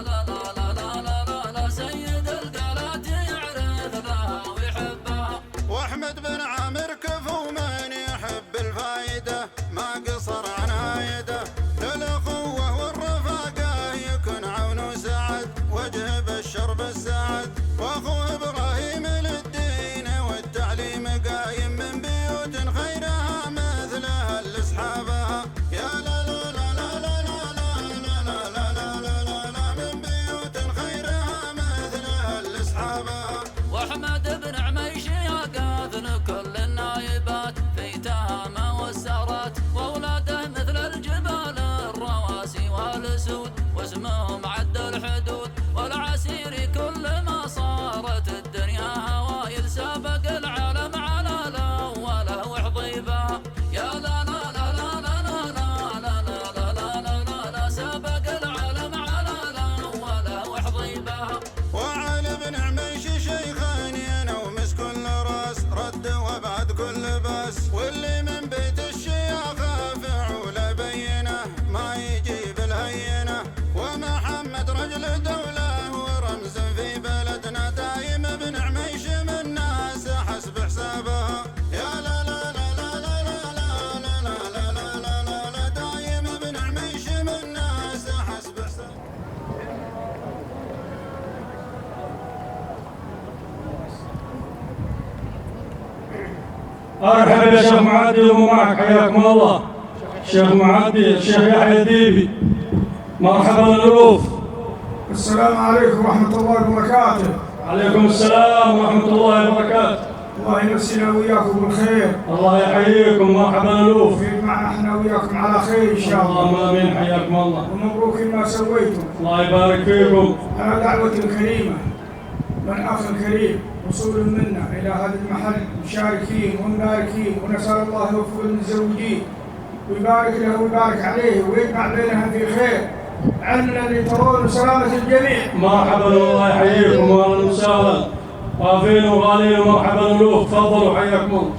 لا لا لا لا لا سيد القالات يعرف لها ويحبها. واحمد بن عامر كفو من يحب الفايده ما قصر عن هايده للاخوه والرفاقه يكون عون وسعد وجه بالشر بالسعد. واخوه ابراهيم للدين والتعليم قايم من بيوت خيرها مثلها لاصحابها. يا لا لا لا لا لا لا لا لا لا لا لا لا من بيوت خيرها مثلها لاصحابها. واحمد بن عميش يا قاذن كل النايبات في تهامه والسارات واولاده مثل الجبال الرواسي والاسود واسمهم عد الحدود والعسير كل ما صارت الدنيا هوايل سابق العالم على الاوله وحضيبها. يا لا لا لا لا لا لا لا لا لا لا لا لا سابق العالم على الاوله وحضيبها. وعلي بن عميش شيخان ينومس كل راس رد وبعد كل باس واللي من بيت الشياخه فعول بينه ما يجيب الهينه. ومحمد رجل دوله ورمز في بلدنا دايم بن عميش من ناس حسب حسابها. يا لا لا لا لا لا لا لا لا لا لا لا لا دايم بن عميش من ناس حسب حسابها. ارحب يا شيخ معدي ومعك حياكم الله. الشيخ معدي الشيخ يحيى ديبي مرحبا الالوف. السلام عليكم ورحمة الله وبركاته. عليكم السلام ورحمة الله وبركاته. الله يمسينا وياكم بالخير. الله يحييكم مرحبا الالوف. ويجمعنا احنا وياكم على خير ان شاء الله. اللهم امين حياكم الله. ومبروك ما سويتم. الله يبارك فيكم. على دعوة كريمة من اخ كريم وصول منا الى هذا المحل مشاركين ومباركين ونسال الله يوفق المتزوجين ويبارك له ويبارك عليه ويجمع بينهم في خير. عنا اللي ترون سلامة الجميع. مرحبا والله يحييكم واهلا وسهلا. وافين وغالين ومرحبا الوف. تفضلوا حياكم الله.